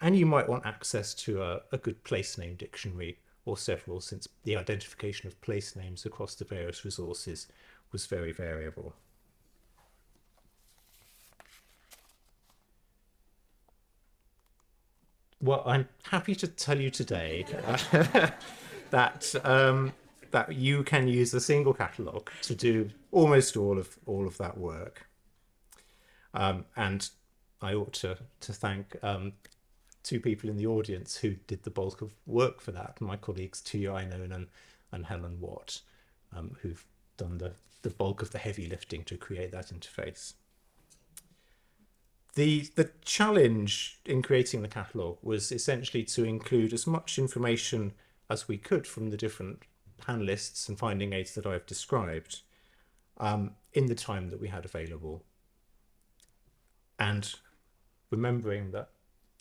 and you might want access to a good place name dictionary or several, since the identification of place names across the various resources was very variable. Well, I'm happy to tell you today that you can use a single catalogue to do almost all of that work. And I ought to thank 2 people in the audience who did the bulk of work for that, my colleagues Tuya Ainon and Helen Watt, who've done the bulk of the heavy lifting to create that interface. The challenge in creating the catalogue was essentially to include as much information as we could from the different hand lists and finding aids that I've described in the time that we had available. And remembering that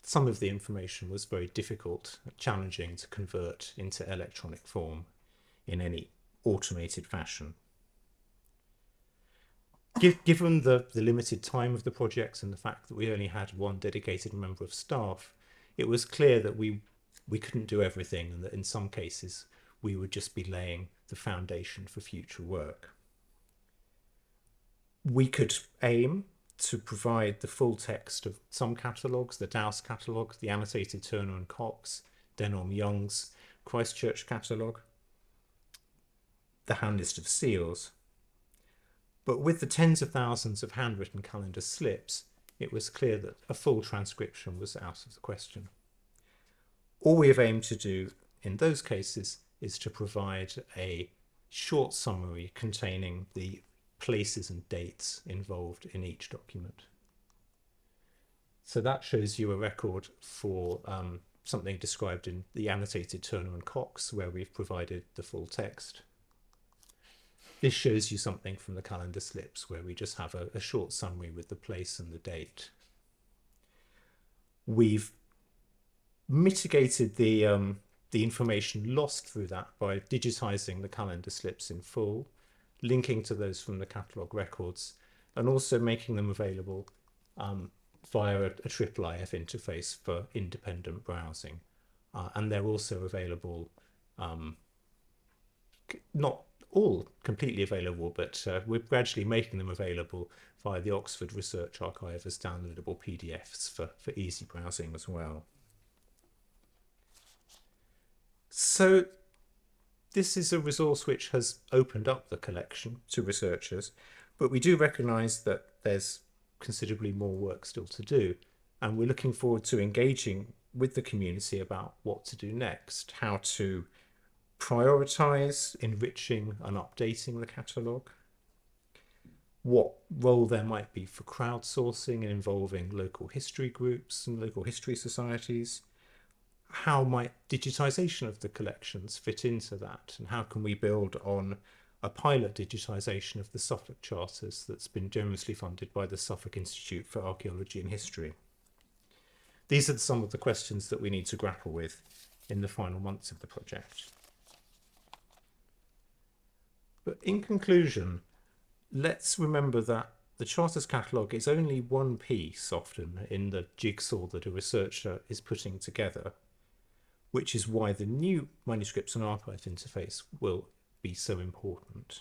some of the information was very difficult, challenging to convert into electronic form in any automated fashion. Given the limited time of the projects and the fact that we only had one dedicated member of staff, it was clear that we couldn't do everything, and that in some cases we would just be laying the foundation for future work. We could aim to provide the full text of some catalogues, the Dowse catalogue, the annotated Turner and Cox, Denholm Young's Christchurch catalogue, the hand list of Seals. But with the tens of thousands of handwritten calendar slips, it was clear that a full transcription was out of the question. All we have aimed to do in those cases is to provide a short summary containing the places and dates involved in each document. So that shows you a record for something described in the annotated Turner and Cox, where we've provided the full text. This shows you something from the calendar slips, where we just have a short summary with the place and the date. We've mitigated the information lost through that by digitizing the calendar slips in full, linking to those from the catalogue records, and also making them available via a IIIF interface for independent browsing. And they're also available, not all completely available, but we're gradually making them available via the Oxford Research Archive as downloadable PDFs for easy browsing as well. So this is a resource which has opened up the collection to researchers, but we do recognise that there's considerably more work still to do, and we're looking forward to engaging with the community about what to do next, how to prioritise enriching and updating the catalogue, what role there might be for crowdsourcing and involving local history groups and local history societies, how might digitisation of the collections fit into that, and how can we build on a pilot digitisation of the Suffolk charters that's been generously funded by the Suffolk Institute for Archaeology and History. These are some of the questions that we need to grapple with in the final months of the project. But in conclusion, let's remember that the Charters Catalogue is only one piece often in the jigsaw that a researcher is putting together, which is why the new Manuscripts and Archives interface will be so important.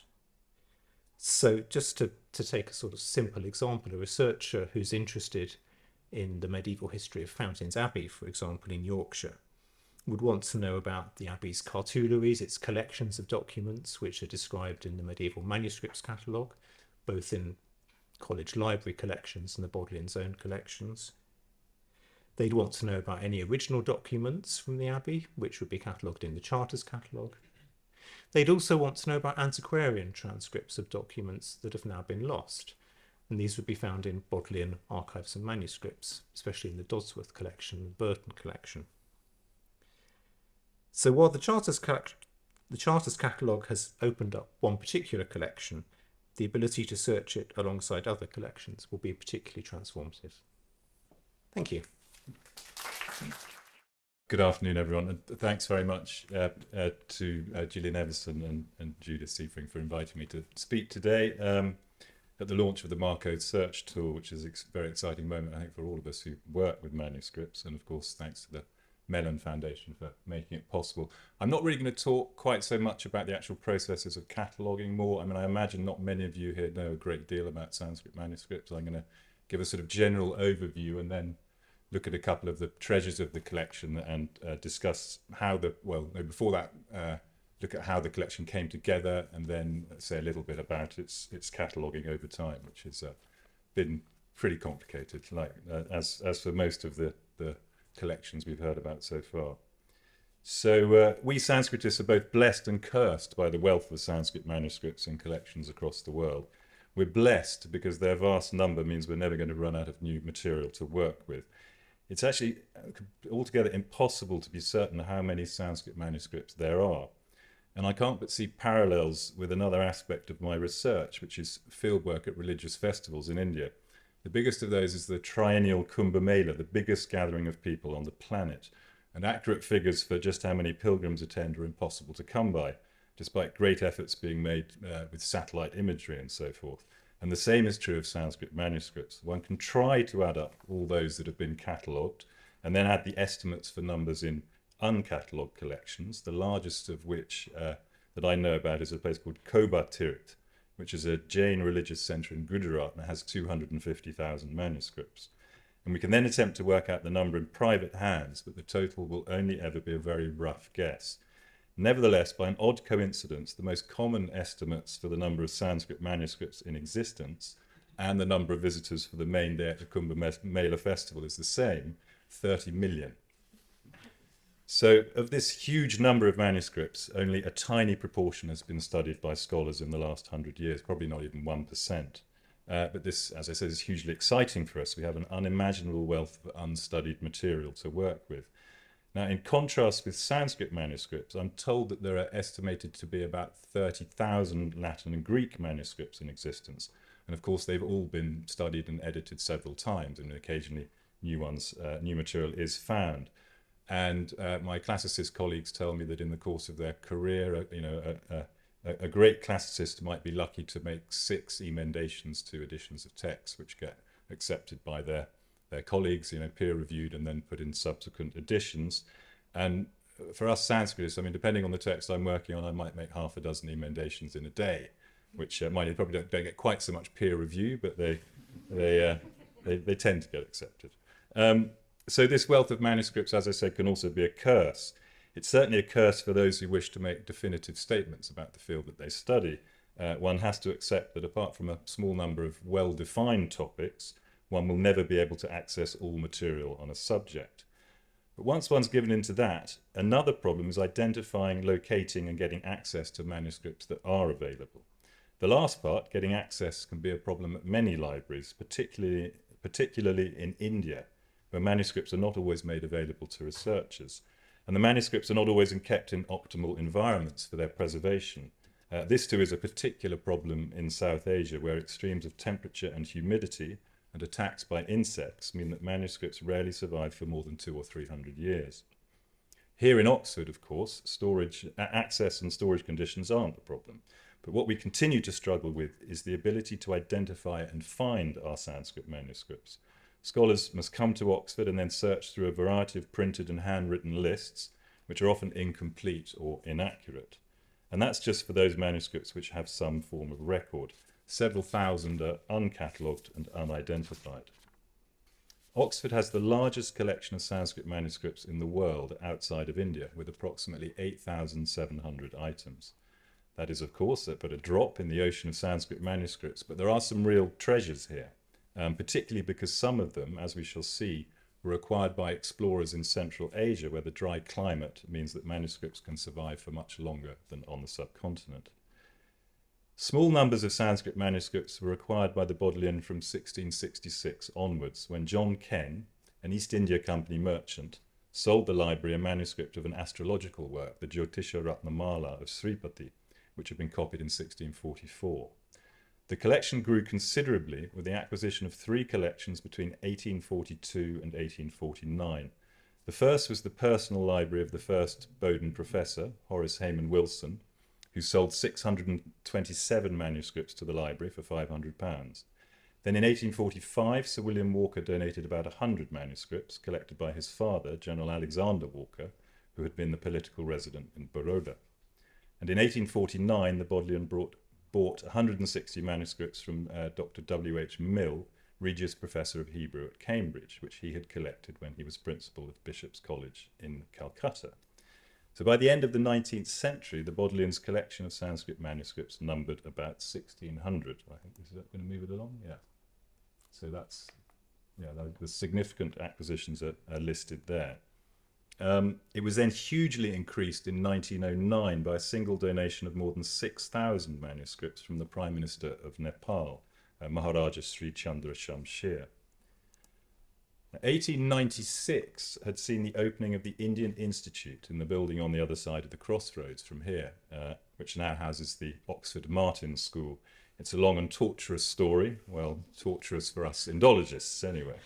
So just to take a sort of simple example, a researcher who's interested in the medieval history of Fountains Abbey, for example, in Yorkshire, would want to know about the Abbey's cartularies, its collections of documents, which are described in the Medieval Manuscripts Catalogue, both in college library collections and the Bodleian's own collections. They'd want to know about any original documents from the Abbey, which would be catalogued in the Charters Catalogue. They'd also want to know about antiquarian transcripts of documents that have now been lost, and these would be found in Bodleian Archives and Manuscripts, especially in the Dodsworth collection and Burton collection. So while the Charters Catalogue has opened up one particular collection, the ability to search it alongside other collections will be particularly transformative. Thank you. Good afternoon, everyone, and thanks very much to Gillian Everson and Judith Seifring for inviting me to speak today at the launch of the Marcode Search tool, which is a very exciting moment, I think, for all of us who work with manuscripts, and of course thanks to the Mellon Foundation for making it possible. I'm not really going to talk quite so much about the actual processes of cataloguing more. I mean, I imagine not many of you here know a great deal about Sanskrit manuscripts. I'm going to give a sort of general overview and then look at a couple of the treasures of the collection and discuss how before that, look at how the collection came together, and then say a little bit about its cataloguing over time, which has been pretty complicated, like as for most of the collections we've heard about so far. So we Sanskritists are both blessed and cursed by the wealth of Sanskrit manuscripts and collections across the world. We're blessed because their vast number means we're never going to run out of new material to work with. It's actually altogether impossible to be certain how many Sanskrit manuscripts there are. And I can't but see parallels with another aspect of my research, which is fieldwork at religious festivals in India. The biggest of those is the triennial Kumbh Mela, the biggest gathering of people on the planet. And accurate figures for just how many pilgrims attend are impossible to come by, despite great efforts being made with satellite imagery and so forth. And the same is true of Sanskrit manuscripts. One can try to add up all those that have been catalogued, and then add the estimates for numbers in uncatalogued collections, the largest of which that I know about is a place called Koba Tirit, which is a Jain religious centre in Gujarat and has 250,000 manuscripts. And we can then attempt to work out the number in private hands, but the total will only ever be a very rough guess. Nevertheless, by an odd coincidence, the most common estimates for the number of Sanskrit manuscripts in existence and the number of visitors for the main day at the Kumbh Mela festival is the same, 30 million. So of this huge number of manuscripts, only a tiny proportion has been studied by scholars in the last 100 years, probably not even 1%. But this, as I said, is hugely exciting for us. We have an unimaginable wealth of unstudied material to work with. Now, in contrast with Sanskrit manuscripts, I'm told that there are estimated to be about 30,000 Latin and Greek manuscripts in existence. And of course, they've all been studied and edited several times, and occasionally new material is found. And my classicist colleagues tell me that in the course of their career, a great classicist might be lucky to make 6 emendations to editions of texts, which get accepted by their colleagues, peer-reviewed and then put in subsequent editions. And for us Sanskritists, I mean, depending on the text I'm working on, I might make half a dozen emendations in a day, which probably don't get quite so much peer review, but they tend to get accepted. So this wealth of manuscripts, as I said, can also be a curse. It's certainly a curse for those who wish to make definitive statements about the field that they study. One has to accept that apart from a small number of well-defined topics, one will never be able to access all material on a subject. But once one's given into that, another problem is identifying, locating, and getting access to manuscripts that are available. The last part, getting access, can be a problem at many libraries, particularly in India, where manuscripts are not always made available to researchers. and the manuscripts are not always kept in optimal environments for their preservation. This too is a particular problem in South Asia, where extremes of temperature and humidity and attacks by insects mean that manuscripts rarely survive for more than 200 or 300 years. Here in Oxford, of course, access and storage conditions aren't the problem. But what we continue to struggle with is the ability to identify and find our Sanskrit manuscripts. Scholars must come to Oxford and then search through a variety of printed and handwritten lists, which are often incomplete or inaccurate. And that's just for those manuscripts which have some form of record. Several thousand are uncatalogued and unidentified. Oxford has the largest collection of Sanskrit manuscripts in the world outside of India, with approximately 8,700 items. That is, of course, but a drop in the ocean of Sanskrit manuscripts, but there are some real treasures here, particularly because some of them, as we shall see, were acquired by explorers in Central Asia, where the dry climate means that manuscripts can survive for much longer than on the subcontinent. Small numbers of Sanskrit manuscripts were acquired by the Bodleian from 1666 onwards, when John Ken, an East India Company merchant, sold the library a manuscript of an astrological work, the Jyotisha Ratnamala of Sripati, which had been copied in 1644. The collection grew considerably with the acquisition of 3 collections between 1842 and 1849. The first was the personal library of the first Bowdoin professor, Horace Hayman Wilson, who sold 627 manuscripts to the library for £500. Then in 1845, Sir William Walker donated about 100 manuscripts collected by his father, General Alexander Walker, who had been the political resident in Baroda. And in 1849, the Bodleian bought 160 manuscripts from Dr. W.H. Mill, Regius Professor of Hebrew at Cambridge, which he had collected when he was principal of Bishop's College in Calcutta. So by the end of the 19th century, the Bodleian's collection of Sanskrit manuscripts numbered about 1,600. I think this is going to move it along? Yeah. So that's, the significant acquisitions are listed there. It was then hugely increased in 1909 by a single donation of more than 6,000 manuscripts from the Prime Minister of Nepal, Maharaja Sri Chandra Shamsher. 1896 had seen the opening of the Indian Institute in the building on the other side of the crossroads from here, which now houses the Oxford Martin School. It's a long and torturous story, well, torturous for us Indologists anyway.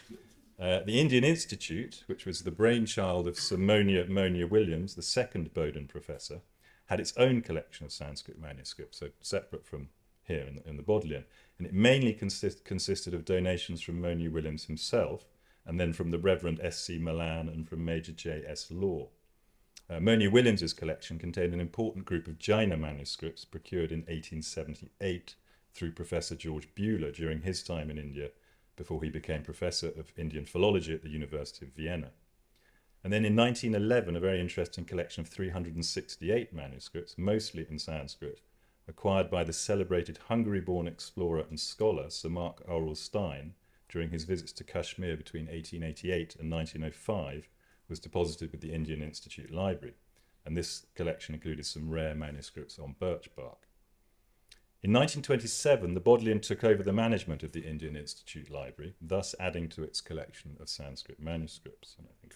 The Indian Institute, which was the brainchild of Sir Monia Williams, the second Bowdoin professor, had its own collection of Sanskrit manuscripts, so separate from here in the Bodleian. And it mainly consisted of donations from Monia Williams himself, and then from the Reverend S.C. Malan and from Major J.S. Law. Monia Williams's collection contained an important group of Jaina manuscripts procured in 1878 through Professor George Buhler during his time in India, before he became Professor of Indian Philology at the University of Vienna. And then in 1911, a very interesting collection of 368 manuscripts, mostly in Sanskrit, acquired by the celebrated Hungary-born explorer and scholar Sir Mark Aurel Stein during his visits to Kashmir between 1888 and 1905, was deposited with the Indian Institute Library, and this collection included some rare manuscripts on birch bark. In 1927, the Bodleian took over the management of the Indian Institute Library, thus adding to its collection of Sanskrit manuscripts. And I think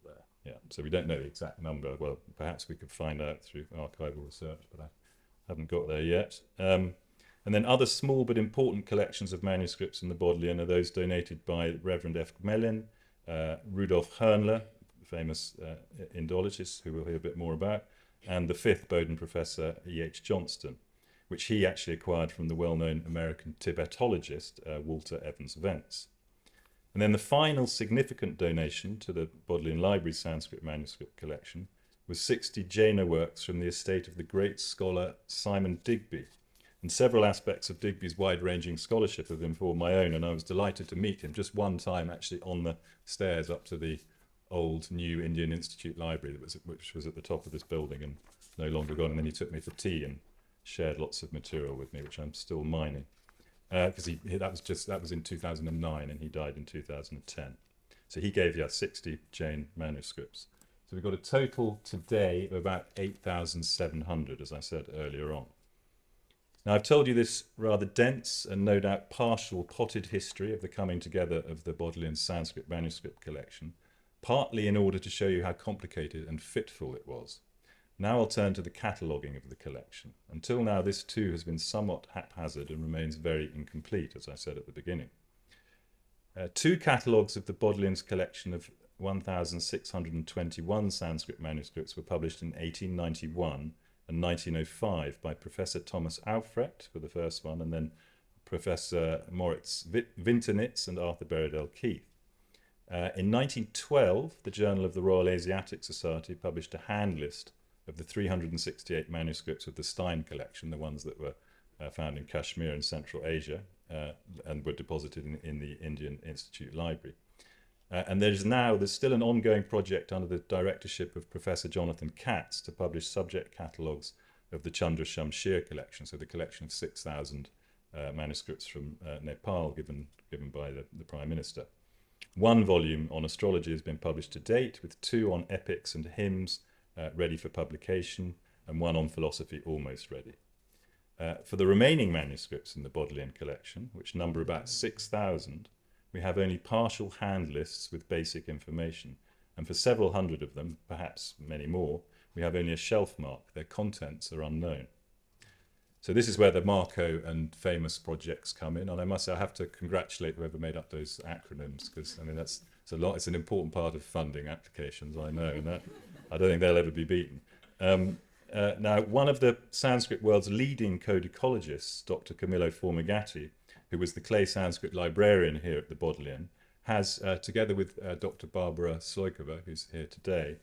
there. Yeah, so we don't know the exact number. Well, perhaps we could find out through archival research, but I haven't got there yet. And then other small but important collections of manuscripts in the Bodleian are those donated by Reverend F. Gmelin, Rudolf Hernler, the famous Indologist, who we'll hear a bit more about, and the fifth Bowdoin professor, E.H. Johnston, which he actually acquired from the well-known American Tibetologist, Walter Evans Wentz. And then the final significant donation to the Bodleian Library Sanskrit manuscript collection was 60 Jaina works from the estate of the great scholar Simon Digby. And several aspects of Digby's wide-ranging scholarship have informed my own, and I was delighted to meet him just one time actually on the stairs up to the old new Indian Institute Library which was at the top of this building and no longer gone. And then he took me for tea and shared lots of material with me, which I'm still mining, because that was in 2009 and he died in 2010. So he gave 60 Jain manuscripts. So we've got a total today of about 8,700, as I said earlier on. Now I've told you this rather dense and no doubt partial potted history of the coming together of the Bodleian Sanskrit manuscript collection, partly in order to show you how complicated and fitful it was. Now I'll turn to the cataloguing of the collection. Until now, this too has been somewhat haphazard and remains very incomplete, as I said at the beginning. 2 catalogues of the Bodleian's collection of 1,621 Sanskrit manuscripts were published in 1891 and 1905 by Professor Thomas Aufrecht for the first one, and then Professor Moritz Winternitz and Arthur Berridell Keith. In 1912, the Journal of the Royal Asiatic Society published a hand list of the 368 manuscripts of the Stein collection, the ones that were found in Kashmir in Central Asia and were deposited in the Indian Institute Library. And there's still an ongoing project under the directorship of Professor Jonathan Katz to publish subject catalogues of the Chandra Shamshir collection, so the collection of 6,000 manuscripts from Nepal given by the Prime Minister. 1 volume on astrology has been published to date, with 2 on epics and hymns ready for publication, and 1 on philosophy almost ready. For the remaining manuscripts in the Bodleian collection, which number about 6,000, we have only partial hand lists with basic information, and for several hundred of them, perhaps many more, we have only a shelf mark. Their contents are unknown. So this is where the Marco and famous projects come in, and I must say I have to congratulate whoever made up those acronyms, because I mean it's an important part of funding applications, I know, and I don't think they'll ever be beaten. Now, one of the Sanskrit world's leading codicologists, Dr. Camillo Formigatti, who was the Clay Sanskrit librarian here at the Bodleian, has, together with Dr. Barbara Sloikova, who's here today,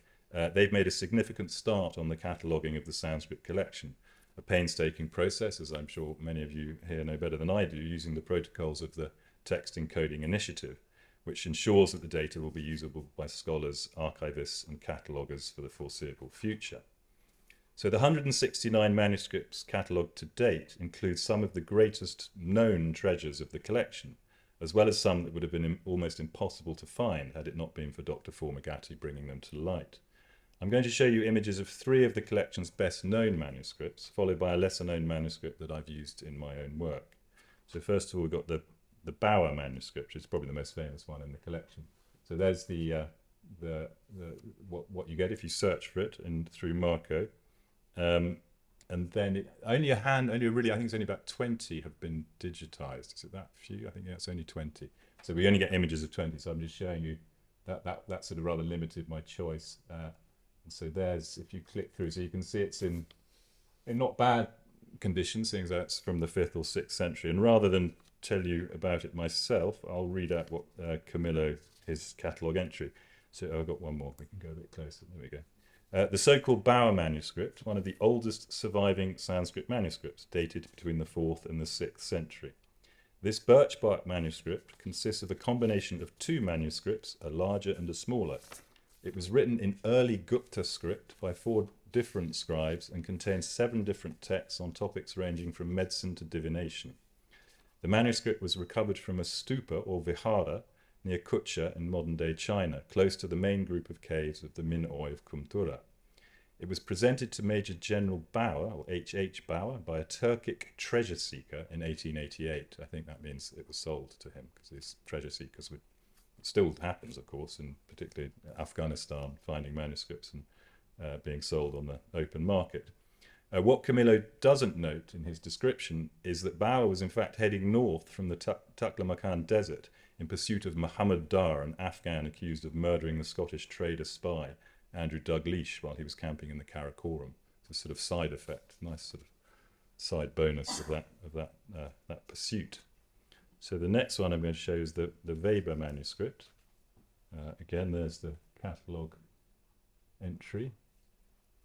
they've made a significant start on the cataloguing of the Sanskrit collection, a painstaking process, as I'm sure many of you here know better than I do, using the protocols of the Text Encoding Initiative, which ensures that the data will be usable by scholars, archivists, and cataloguers for the foreseeable future. So the 169 manuscripts catalogued to date include some of the greatest known treasures of the collection, as well as some that would have been almost impossible to find had it not been for Dr. Formigatti bringing them to light. I'm going to show you images of 3 of the collection's best known manuscripts, followed by a lesser known manuscript that I've used in my own work. So first of all, we've got the Bauer manuscript, which is probably the most famous one in the collection. So there's what you get if you search for it through Marco. And then I think it's only about 20 have been digitized. Is it that few? I think it's only 20. So we only get images of 20. So I'm just showing you that sort of rather limited my choice. And so there's, if you click through, so you can see it's in not bad condition, seeing as that's from the 5th or 6th century. And rather than tell you about it myself, I'll read out what Camillo, his catalogue entry. So I've got one more. We can go a bit closer. There we go. The so-called Bauer manuscript, one of the oldest surviving Sanskrit manuscripts, dated between the 4th and the 6th century. This birch bark manuscript consists of a combination of 2 manuscripts, a larger and a smaller. It was written in early Gupta script by 4 different scribes and contains 7 different texts on topics ranging from medicine to divination. The manuscript was recovered from a stupa or vihara near Kutcha in modern-day China, close to the main group of caves of the Min-Oi of Kumtura. It was presented to Major General Bauer, or H.H. Bauer, by a Turkic treasure seeker in 1888. I think that means it was sold to him, because these treasure seekers would still happens, of course, in particularly Afghanistan, finding manuscripts and being sold on the open market. What Camillo doesn't note in his description is that Bauer was in fact heading north from the Taklamakan desert in pursuit of Muhammad Dar, an Afghan accused of murdering the Scottish trader spy Andrew Dalgleish while he was camping in the Karakoram. It's a sort of side effect, nice sort of side bonus of that pursuit. So the next one I'm going to show is the Weber manuscript. Again, there's the catalogue entry.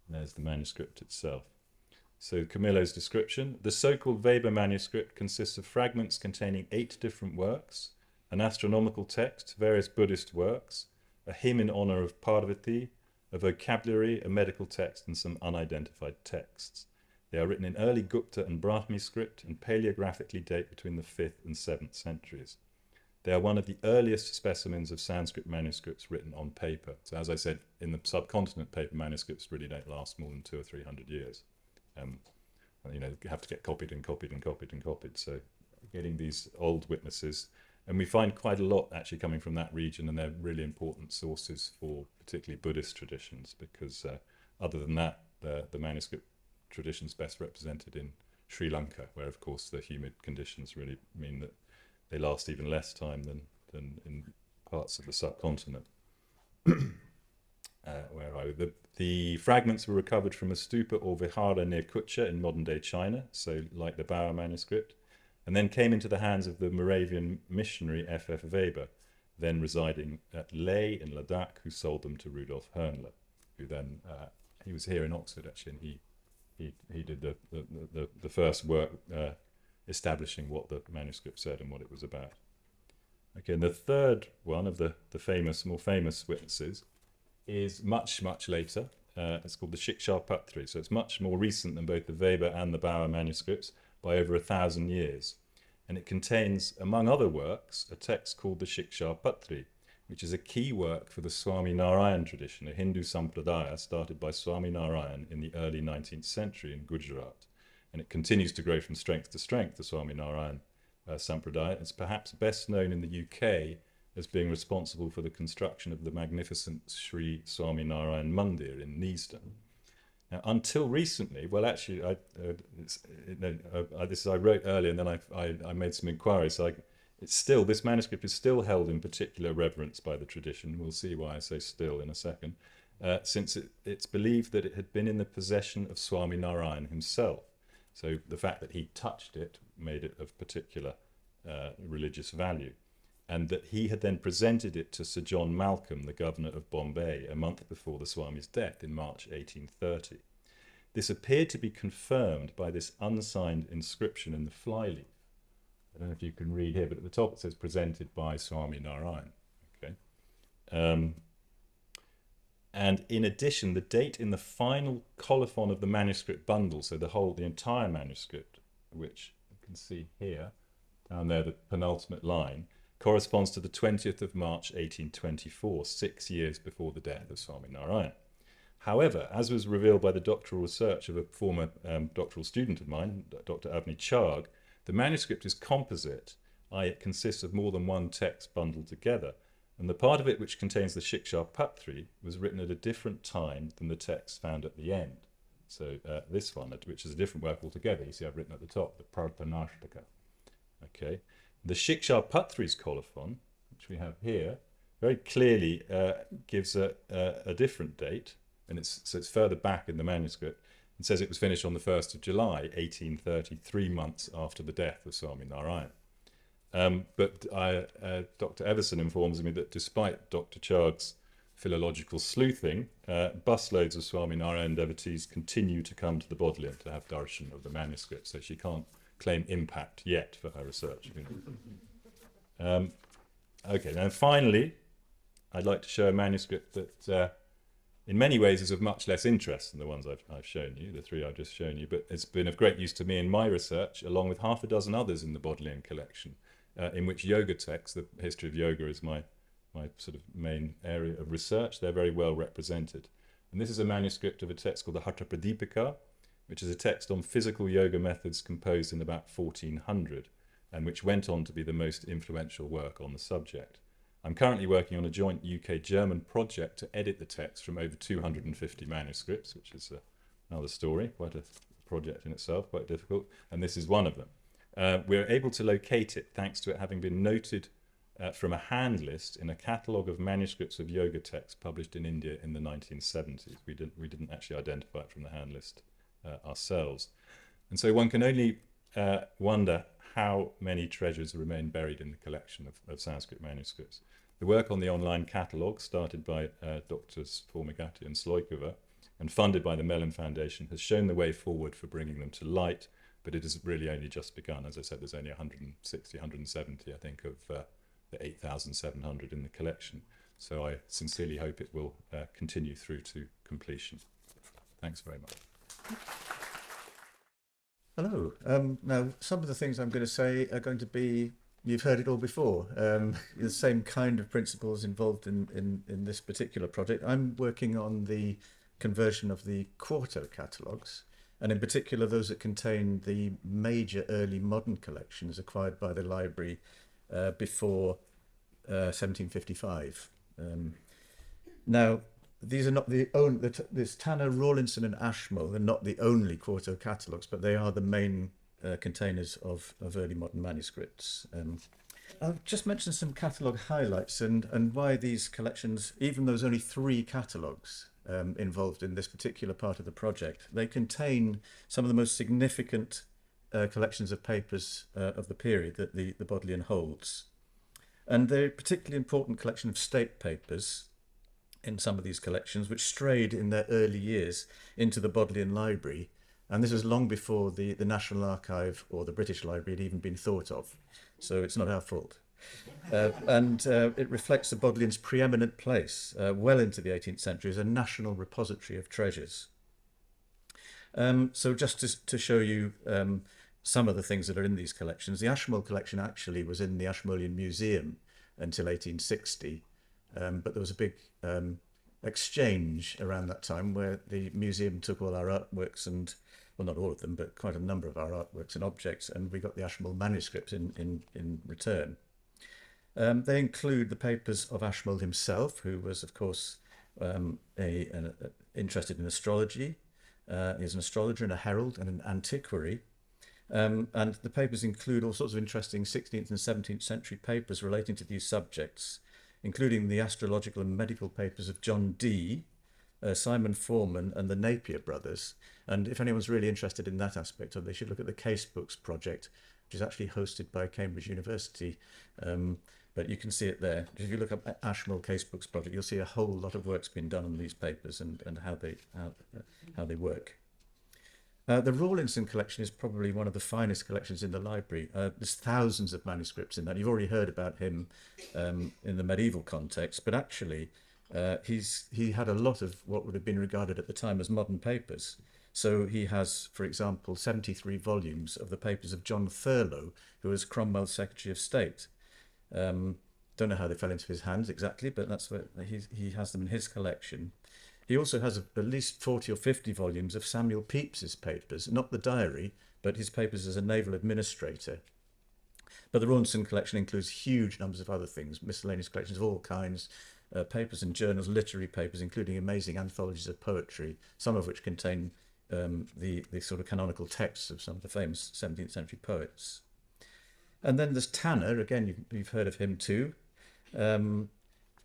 And there's the manuscript itself. So Camillo's description. The so-called Weber manuscript consists of fragments containing 8 different works, an astronomical text, various Buddhist works, a hymn in honor of Parvati, a vocabulary, a medical text, and some unidentified texts. They are written in early Gupta and Brahmi script and paleographically date between the 5th and 7th centuries. They are one of the earliest specimens of Sanskrit manuscripts written on paper. So as I said, in the subcontinent, paper manuscripts really don't last more than 200 or 300 years. You have to get copied and copied and copied and copied. So getting these old witnesses And we find quite a lot actually coming from that region, and they're really important sources for particularly Buddhist traditions, because other than that, the manuscript tradition is best represented in Sri Lanka, where of course the humid conditions really mean that they last even less time than in parts of the subcontinent. The fragments were recovered from a stupa or vihara near Kutcha in modern-day China, so like the Bauer manuscript, and then came into the hands of the Moravian missionary F.F. Weber, then residing at Leh in Ladakh, who sold them to Rudolf Hörnle, who then, he was here in Oxford actually, and he did the first work establishing what the manuscript said and what it was about. Okay, and the third one of the more famous witnesses is much later. It's called the Shiksha Patri, so it's much more recent than both the Weber and the Bauer manuscripts by over 1,000 years. And it contains, among other works, a text called the Shiksha Patri, which is a key work for the Swami Narayan tradition, a Hindu sampradaya started by Swami Narayan in the early 19th century in Gujarat. And it continues to grow from strength to strength, the Swami Narayan sampradaya. It's perhaps best known in the UK as being responsible for the construction of the magnificent Sri Swami Narayan Mandir in Neasden. Now, until recently, well, actually, I wrote earlier, and then I made some inquiries. So this manuscript is still held in particular reverence by the tradition. We'll see why I say still in a second, since it's believed that it had been in the possession of Swami Narayan himself. So the fact that he touched it made it of particular religious value, and that he had then presented it to Sir John Malcolm, the governor of Bombay, a month before the Swami's death in March 1830. This appeared to be confirmed by this unsigned inscription in the flyleaf. I don't know if you can read here, but at the top it says presented by Swami Narayan. Okay. And in addition, the date in the final colophon of the manuscript bundle, so the entire manuscript, which you can see here, down there, the penultimate line, corresponds to the 20th of March 1824, 6 years before the death of Swami Narayan. However, as was revealed by the doctoral research of a former doctoral student of mine, Dr. Avni Chagh, the manuscript is composite, i.e. it consists of more than one text bundled together, and the part of it which contains the Shiksha Patri was written at a different time than the text found at the end. So this one, which is a different work altogether, you see I've written at the top, the Prarthanashtaka. Okay. The Shiksha Patri's colophon, which we have here, very clearly gives a different date, and it's further back in the manuscript. It says it was finished on the 1st of July, 1830, 3 months after the death of Swami Narayan. But Dr. Everson informs me that despite Dr. Chagh's philological sleuthing, busloads of Swami Narayan devotees continue to come to the Bodleian to have darshan of the manuscript, so she can't claim impact yet for her research. Okay, now finally, I'd like to show a manuscript that in many ways is of much less interest than the ones I've shown you, the three I've just shown you, but it's been of great use to me in my research, along with half a dozen others in the Bodleian collection, in which yoga texts, the history of yoga is my sort of main area of research. They're very well represented. And this is a manuscript of a text called the Hatra Pradipika, which is a text on physical yoga methods composed in about 1400, and which went on to be the most influential work on the subject. I'm currently working on a joint UK-German project to edit the text from over 250 manuscripts, which is another story, quite a project in itself, quite difficult, and this is one of them. We're able to locate it thanks to it having been noted from a hand list in a catalogue of manuscripts of yoga texts published in India in the 1970s. We didn't actually identify it from the hand list ourselves. And so one can only wonder how many treasures remain buried in the collection of Sanskrit manuscripts. The work on the online catalogue, started by Drs. Formigati and Sloikova and funded by the Mellon Foundation, has shown the way forward for bringing them to light, but it has really only just begun. As I said, there's only 160, 170, I think, of the 8,700 in the collection. So I sincerely hope it will continue through to completion. Thanks very much. Hello. Now, some of the things I'm going to say are going to be, you've heard it all before. The same kind of principles involved in this particular project. I'm working on the conversion of the quarto catalogues, and in particular those that contain the major early modern collections acquired by the library before 1755. Now, these are not the only, this Tanner, Rawlinson and Ashmole are not the only quarto catalogues, but they are the main containers of early modern manuscripts. I'll just mention some catalogue highlights and why these collections, even though there's only 3 catalogues involved in this particular part of the project, they contain some of the most significant collections of papers of the period that the Bodleian holds. And they're a particularly important collection of state papers in some of these collections, which strayed in their early years into the Bodleian Library. And this was long before the National Archive or the British Library had even been thought of. So it's not our fault. And it reflects the Bodleian's preeminent place well into the 18th century as a national repository of treasures. So just to show you some of the things that are in these collections, the Ashmole collection actually was in the Ashmolean Museum until 1860. But there was a big exchange around that time where the museum took all our artworks and, well, not all of them, but quite a number of our artworks and objects, and we got the Ashmole manuscripts in return. They include the papers of Ashmole himself, who was, of course, interested in astrology. He's an astrologer and a herald and an antiquary. And the papers include all sorts of interesting 16th and 17th century papers relating to these subjects, including the astrological and medical papers of John Dee, Simon Foreman and the Napier brothers. And if anyone's really interested in that aspect, they should look at the Casebooks project, which is actually hosted by Cambridge University. But you can see it there. If you look up Ashmole Casebooks project, you'll see a whole lot of work's been done on these papers and how they work. The Rawlinson collection is probably one of the finest collections in the library. There's thousands of manuscripts in that. You've already heard about him in the medieval context, but actually he had a lot of what would have been regarded at the time as modern papers. So he has, for example, 73 volumes of the papers of John Thurlow, who was Cromwell's Secretary of State. Don't know how they fell into his hands exactly, but that's what he has them in his collection. He also has at least 40 or 50 volumes of Samuel Pepys's papers, not the diary, but his papers as a naval administrator. But the Rawlinson collection includes huge numbers of other things, miscellaneous collections of all kinds, papers and journals, literary papers, including amazing anthologies of poetry, some of which contain the sort of canonical texts of some of the famous 17th century poets. And then there's Tanner, again, you've heard of him too.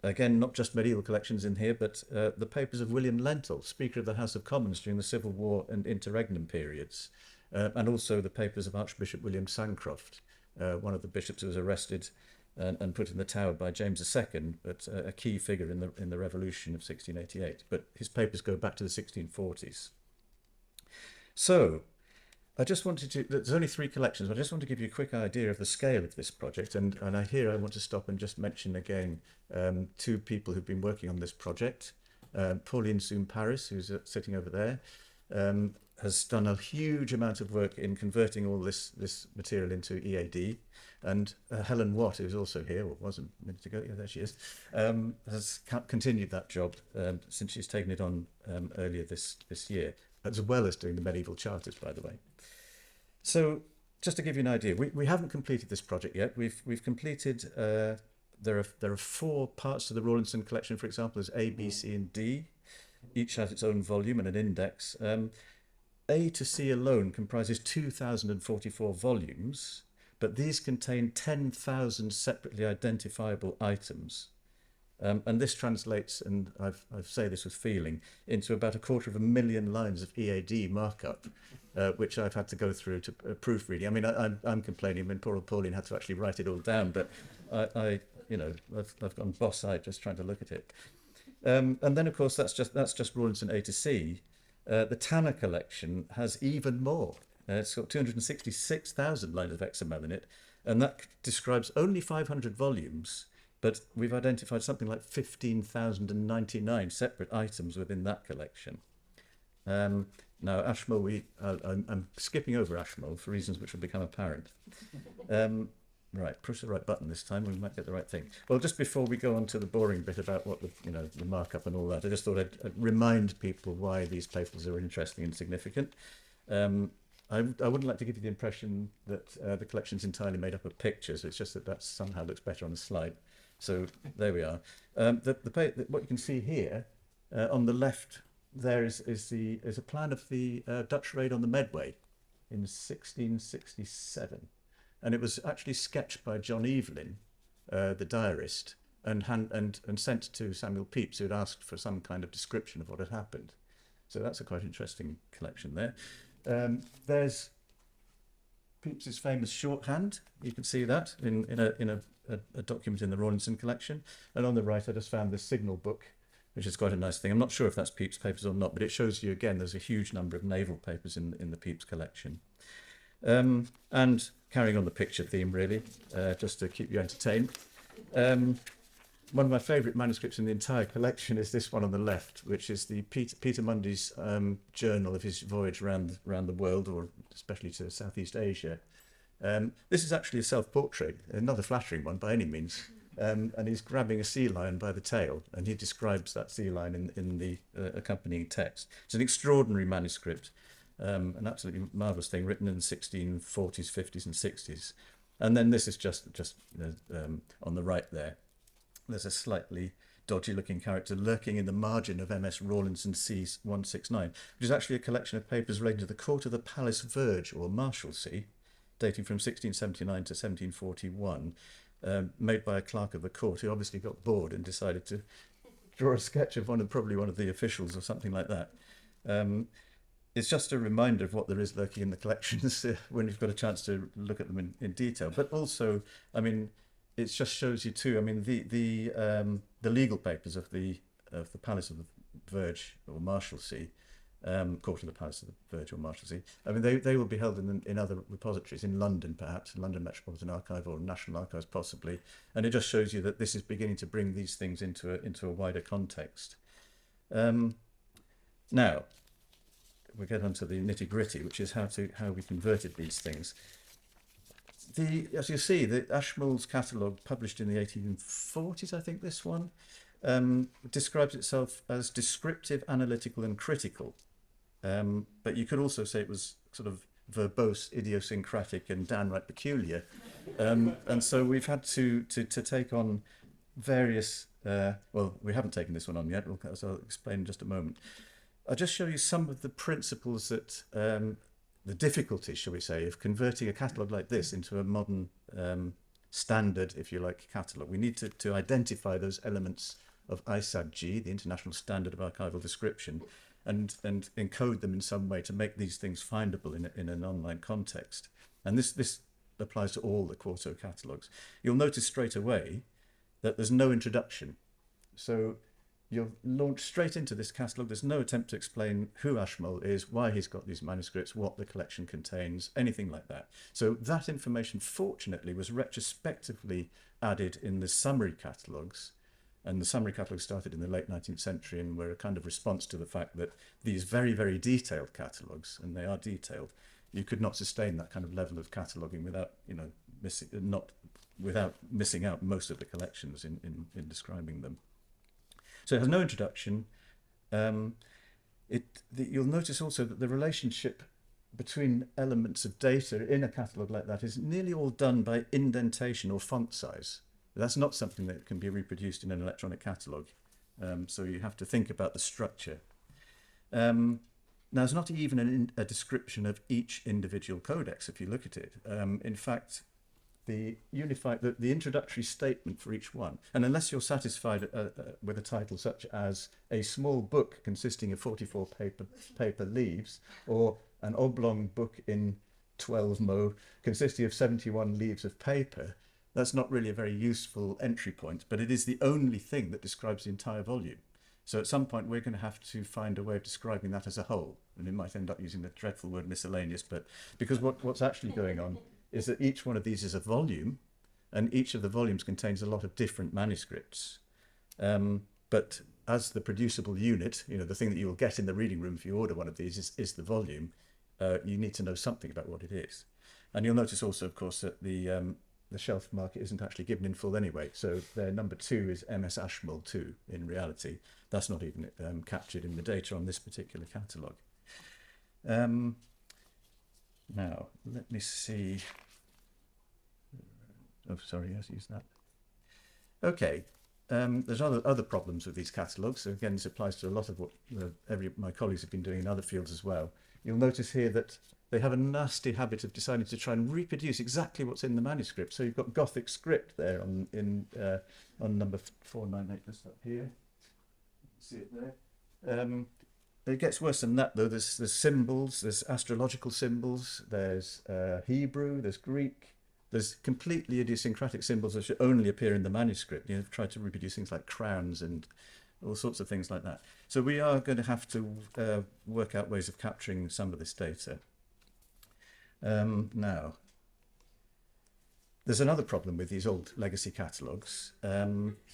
Again, not just medieval collections in here, but the papers of William Lenthal, Speaker of the House of Commons during the Civil War and interregnum periods, and also the papers of Archbishop William Sancroft, one of the bishops who was arrested and put in the Tower by James II, but a key figure in the Revolution of 1688. But his papers go back to the 1640s. So, I just wanted to, there's only 3 collections, but I just want to give you a quick idea of the scale of this project. And I want to stop and just mention again 2 people who've been working on this project. Pauline Soon-Paris, who's sitting over there, has done a huge amount of work in converting all this material into EAD. And Helen Watt, who's also here, or was a minute ago, yeah, there she is, has continued that job since she's taken it on earlier this year, as well as doing the medieval charters, by the way. So, just to give you an idea, we haven't completed this project yet. We've completed. There are 4 parts to the Rawlinson collection, for example. There's A, B, C, and D. Each has its own volume and an index. A to C alone comprises 2,044 volumes, but these contain 10,000 separately identifiable items. And this translates, and I say this with feeling, into about 250,000 lines of EAD markup, which I've had to go through to proofreading. I mean, I'm complaining. I mean, poor old Pauline had to actually write it all down, but I've gone boss-eyed just trying to look at it. And then, of course, that's just Rawlinson A to C. The Tanner collection has even more. It's got 266,000 lines of XML in it, and that describes only 500 volumes. But we've identified something like 15,099 separate items within that collection. Now, Ashmole, I'm skipping over Ashmole for reasons which will become apparent. Right, push the right button this time, we might get the right thing. Well, just before we go on to the boring bit about what the markup and all that, I just thought I'd remind people why these papers are interesting and significant. I wouldn't like to give you the impression that the collection's entirely made up of pictures. It's just that that somehow looks better on a slide. So there we are. What you can see here on the left there is a plan of the Dutch raid on the Medway in 1667, and it was actually sketched by John Evelyn, the diarist, and sent to Samuel Pepys, who had asked for some kind of description of what had happened. So that's a quite interesting collection there. There's Pepys's famous shorthand. You can see that in a document in the Rawlinson collection. And on the right, I just found the signal book, which is quite a nice thing. I'm not sure if that's Pepys papers or not, but it shows you again there's a huge number of naval papers in the Pepys collection. And carrying on the picture theme, really, just to keep you entertained. One of my favourite manuscripts in the entire collection is this one on the left, which is the Peter Mundy's journal of his voyage around the world, or especially to Southeast Asia. This is actually a self-portrait, not a flattering one by any means, and he's grabbing a sea lion by the tail, and he describes that sea lion in the accompanying text. It's an extraordinary manuscript, an absolutely marvellous thing, written in the 1640s, 50s and 60s. And then this is just on the right there. There's a slightly dodgy-looking character lurking in the margin of MS Rawlinson C169, which is actually a collection of papers relating to the court of the Palace Verge, or Marshalsea, dating from 1679 to 1741, made by a clerk of the court who obviously got bored and decided to draw a sketch of probably one of the officials or something like that. It's just a reminder of what there is lurking in the collections when you've got a chance to look at them in detail. But also, I mean, it just shows you too. I mean, the legal papers of the Palace of the Verge or Marshalsea, Court of the Palace of the Verge or Marshalsea. I mean, they will be held in other repositories in London, perhaps London Metropolitan Archive or National Archives, possibly. And it just shows you that this is beginning to bring these things into a wider context. Now, we get onto the nitty-gritty, which is how we converted these things. As you see, the Ashmole's catalogue, published in the 1840s, I think this one, describes itself as descriptive, analytical and critical. But you could also say it was sort of verbose, idiosyncratic and downright peculiar. And so we've had to take on various, well, we haven't taken this one on yet, as I'll explain in just a moment. I'll just show you some of the principles that the difficulties, shall we say, of converting a catalogue like this into a modern standard, if you like, catalogue. We need to identify those elements of ISAG, the International Standard of Archival Description, and encode them in some way to make these things findable in an online context. And this applies to all the Quarto catalogues. You'll notice straight away that there's no introduction. So you'll launch straight into this catalogue. There's no attempt to explain who Ashmole is, why he's got these manuscripts, what the collection contains, anything like that. So that information, fortunately, was retrospectively added in the summary catalogues. And the summary catalogues started in the late 19th century and were a kind of response to the fact that these very, very detailed catalogues, and they are detailed, you could not sustain that kind of level of cataloguing without, without missing out most of the collections in describing them. So it has no introduction. You'll notice also that the relationship between elements of data in a catalogue like that is nearly all done by indentation or font size. That's not something that can be reproduced in an electronic catalogue. So you have to think about the structure. Now, there's not even a description of each individual codex if you look at it. In fact, the introductory statement for each one, and unless you're satisfied with a title such as a small book consisting of 44 paper leaves, or an oblong book in 12 mo consisting of 71 leaves of paper, that's not really a very useful entry point, but it is the only thing that describes the entire volume. So at some point we're going to have to find a way of describing that as a whole, and we might end up using the dreadful word miscellaneous, but because what's actually going on is that each one of these is a volume, and each of the volumes contains a lot of different manuscripts. But as the producible unit, the thing that you will get in the reading room if you order one of these is the volume, you need to know something about what it is. And you'll notice also, of course, that the shelf market isn't actually given in full anyway. So their number 2 is MS Ashmole 2 in reality. That's not even captured in the data on this particular catalogue. Now, let me see. Oh, sorry, yes, use that. Okay. There's other problems with these catalogues. So again, this applies to a lot of what my colleagues have been doing in other fields as well. You'll notice here that they have a nasty habit of deciding to try and reproduce exactly what's in the manuscript. So you've got Gothic script there on number 498, just up here. See it there. It gets worse than that, though. There's symbols, there's astrological symbols, there's Hebrew, there's Greek. There's completely idiosyncratic symbols that should only appear in the manuscript. You've tried to reproduce things like crowns and all sorts of things like that. So we are going to have to work out ways of capturing some of this data. Now, there's another problem with these old legacy catalogues,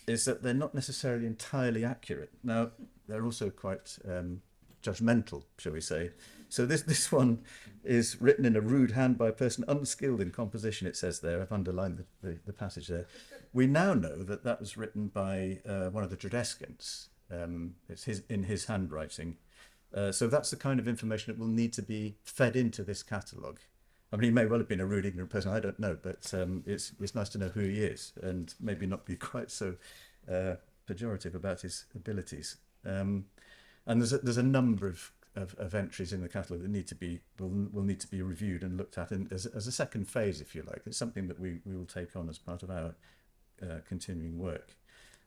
is that they're not necessarily entirely accurate. Now, they're also quite judgmental, shall we say. So this one is written in a rude hand by a person unskilled in composition, it says there. I've underlined the passage there. We now know that that was written by one of the Tredescants. It's in his handwriting. So that's the kind of information that will need to be fed into this catalogue. I mean, he may well have been a rude, ignorant person, I don't know, but it's nice to know who he is and maybe not be quite so pejorative about his abilities. And there's a number of entries in the catalogue that will need to be reviewed and looked at as a second phase, if you like. It's something that we will take on as part of our continuing work.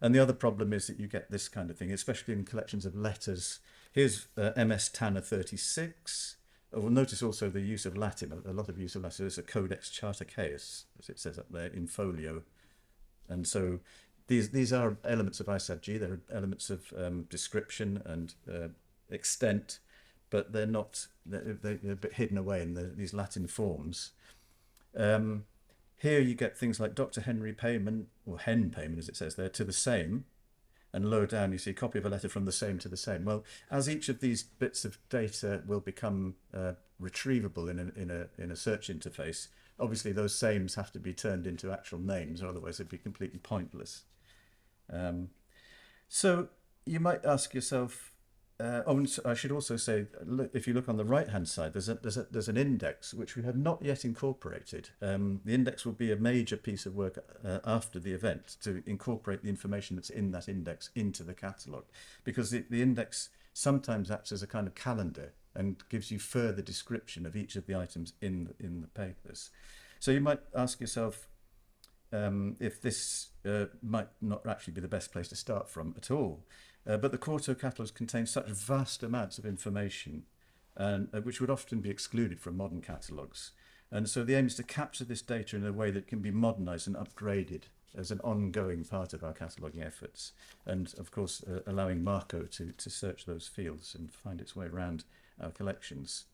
And the other problem is that you get this kind of thing, especially in collections of letters. Here's MS Tanner 36. We'll notice also the use of Latin, a lot of use of Latin. There's a Codex Chartaceus, as it says up there, in folio. And so these are elements of ISAG, they're elements of description and extent, but they're a bit hidden away in these Latin forms. Here you get things like Dr. Henry Payman, or Hen Payman as it says there, to the same, and lower down you see a copy of a letter from the same to the same. Well, as each of these bits of data will become retrievable in a search interface, obviously those sames have to be turned into actual names, or otherwise they'd be completely pointless. So you might ask yourself, I should also say, look, if you look on the right-hand side, there's an index which we have not yet incorporated. The index will be a major piece of work after the event to incorporate the information that's in that index into the catalogue, because the index sometimes acts as a kind of calendar and gives you further description of each of the items in the papers. So you might ask yourself if this might not actually be the best place to start from at all. But the quarto catalogues contain such vast amounts of information, which would often be excluded from modern catalogues. And so the aim is to capture this data in a way that can be modernised and upgraded as an ongoing part of our cataloguing efforts. And of course, allowing Marco to search those fields and find its way around our collections.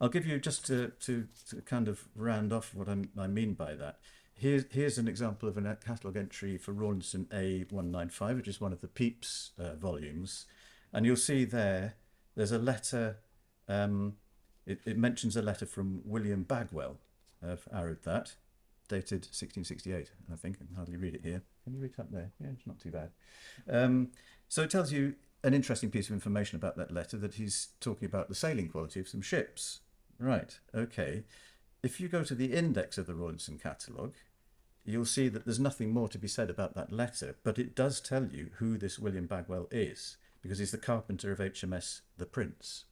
I'll give you, just to kind of round off what I mean by that, here's an example of a catalogue entry for Rawlinson A195, which is one of the Pepys volumes. And you'll see there's a letter, it mentions a letter from William Bagwell. I've arrowed that, dated 1668, I think. I can hardly read it here. Can you read it up there? Yeah, it's not too bad. So it tells you an interesting piece of information about that letter, that he's talking about the sailing quality of some ships. Right, okay. If you go to the index of the Rawlinson catalogue, you'll see that there's nothing more to be said about that letter, but it does tell you who this William Bagwell is, because he's the carpenter of HMS The Prince.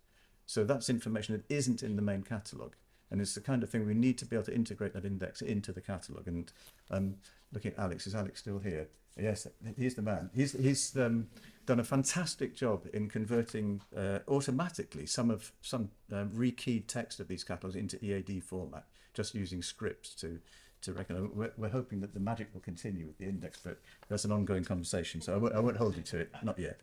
So that's information that isn't in the main catalogue, and it's the kind of thing we need to be able to integrate that index into the catalogue. And looking at Alex, is Alex still here? Yes, he's the man. He's done a fantastic job in converting automatically some rekeyed text of these catalogues into EAD format, just using scripts to reckon. We're hoping that the magic will continue with the index, but that's an ongoing conversation, so I won't hold you to it, not yet.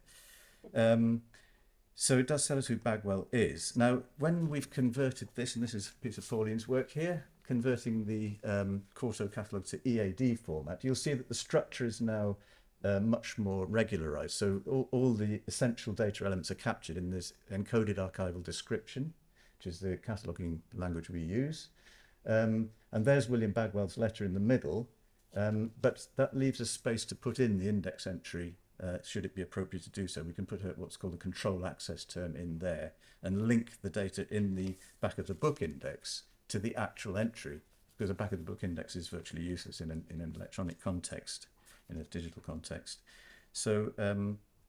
So it does tell us who Bagwell is. Now, when we've converted this, and this is a piece of Pauline's work here, converting the quarto catalogue to EAD format, you'll see that the structure is now much more regularized. So all the essential data elements are captured in this encoded archival description, which is the cataloguing language we use. And there's William Bagwell's letter in the middle, but that leaves a space to put in the index entry should it be appropriate to do so, we can put what's called a control access term in there and link the data in the back of the book index to the actual entry, because the back of the book index is virtually useless in an electronic context, in a digital context. So,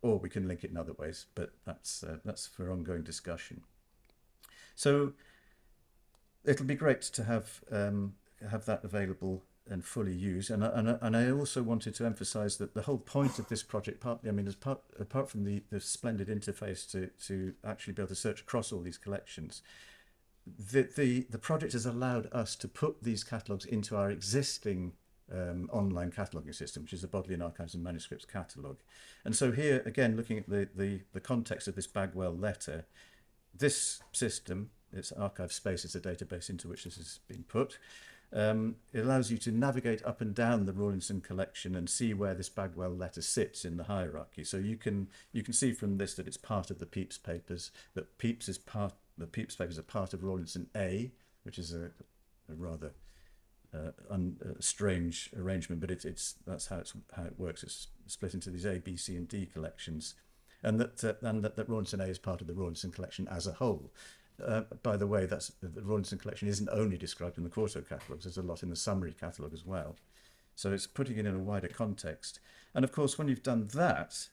or we can link it in other ways, but that's for ongoing discussion. So it'll be great to have that available and fully used. And I also wanted to emphasise that the whole point of this project, apart from the splendid interface to actually be able to search across all these collections, the project has allowed us to put these catalogues into our existing online cataloguing system, which is the Bodleian Archives and Manuscripts catalogue. And so here, again, looking at the context of this Bagwell letter, this system, its archive space, is a database into which this has been put. It allows you to navigate up and down the Rawlinson collection and see where this Bagwell letter sits in the hierarchy. So you can see from this that it's part of the Pepys papers, that the Pepys papers are part of Rawlinson A, which is a rather strange arrangement, but that's how it works. It's split into these A, B, C, and D collections, and that Rawlinson A is part of the Rawlinson collection as a whole. By the way, the Rawlinson collection isn't only described in the Quarto catalogues. There's a lot in the summary catalogue as well. So it's putting it in a wider context. And of course, when you've done that,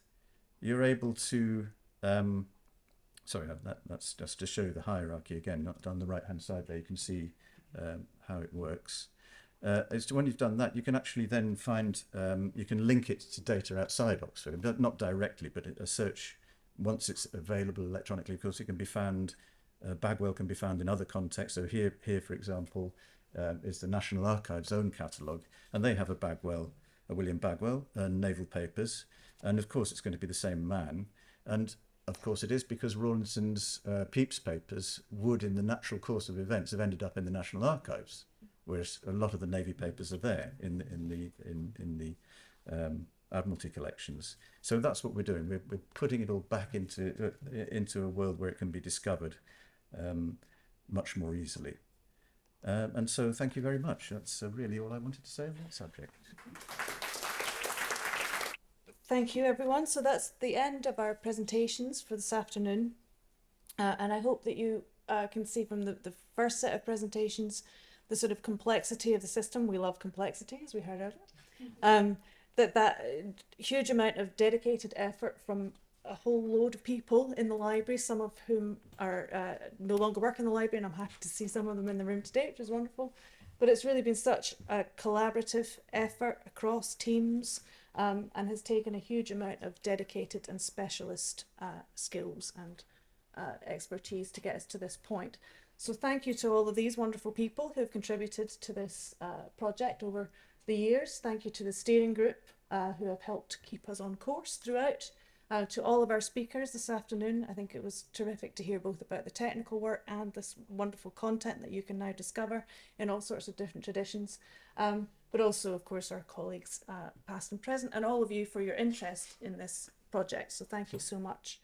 you're able to that's just to show you the hierarchy again. Not on the right-hand side there, you can see how it works. When you've done that, you can actually then find, you can link it to data outside Oxford, not directly, but a search, once it's available electronically, of course, it can be found, Bagwell can be found in other contexts. So here for example, is the National Archives' own catalogue, and they have a William Bagwell, Naval Papers, and of course it's going to be the same man. And of course it is, because Rawlinson's Pepys papers would, in the natural course of events, have ended up in the National Archives, whereas a lot of the Navy papers are there in the Admiralty collections. So that's what we're doing. We're putting it all back into a world where it can be discovered much more easily. And so thank you very much. That's really all I wanted to say on that subject. Thank you, everyone. So that's the end of our presentations for this afternoon. And I hope that you can see from the first set of presentations the sort of complexity of the system. We love complexity, as we heard earlier. That huge amount of dedicated effort from a whole load of people in the library, some of whom are no longer work in the library, and I'm happy to see some of them in the room today, which is wonderful. But it's really been such a collaborative effort across teams, and has taken a huge amount of dedicated and specialist skills and expertise to get us to this point. So thank you to all of these wonderful people who have contributed to this project over the years. Thank you to the steering group who have helped keep us on course throughout. To all of our speakers this afternoon, I think it was terrific to hear both about the technical work and this wonderful content that you can now discover in all sorts of different traditions. But also, of course, our colleagues past and present, and all of you for your interest in this project. So thank you so much.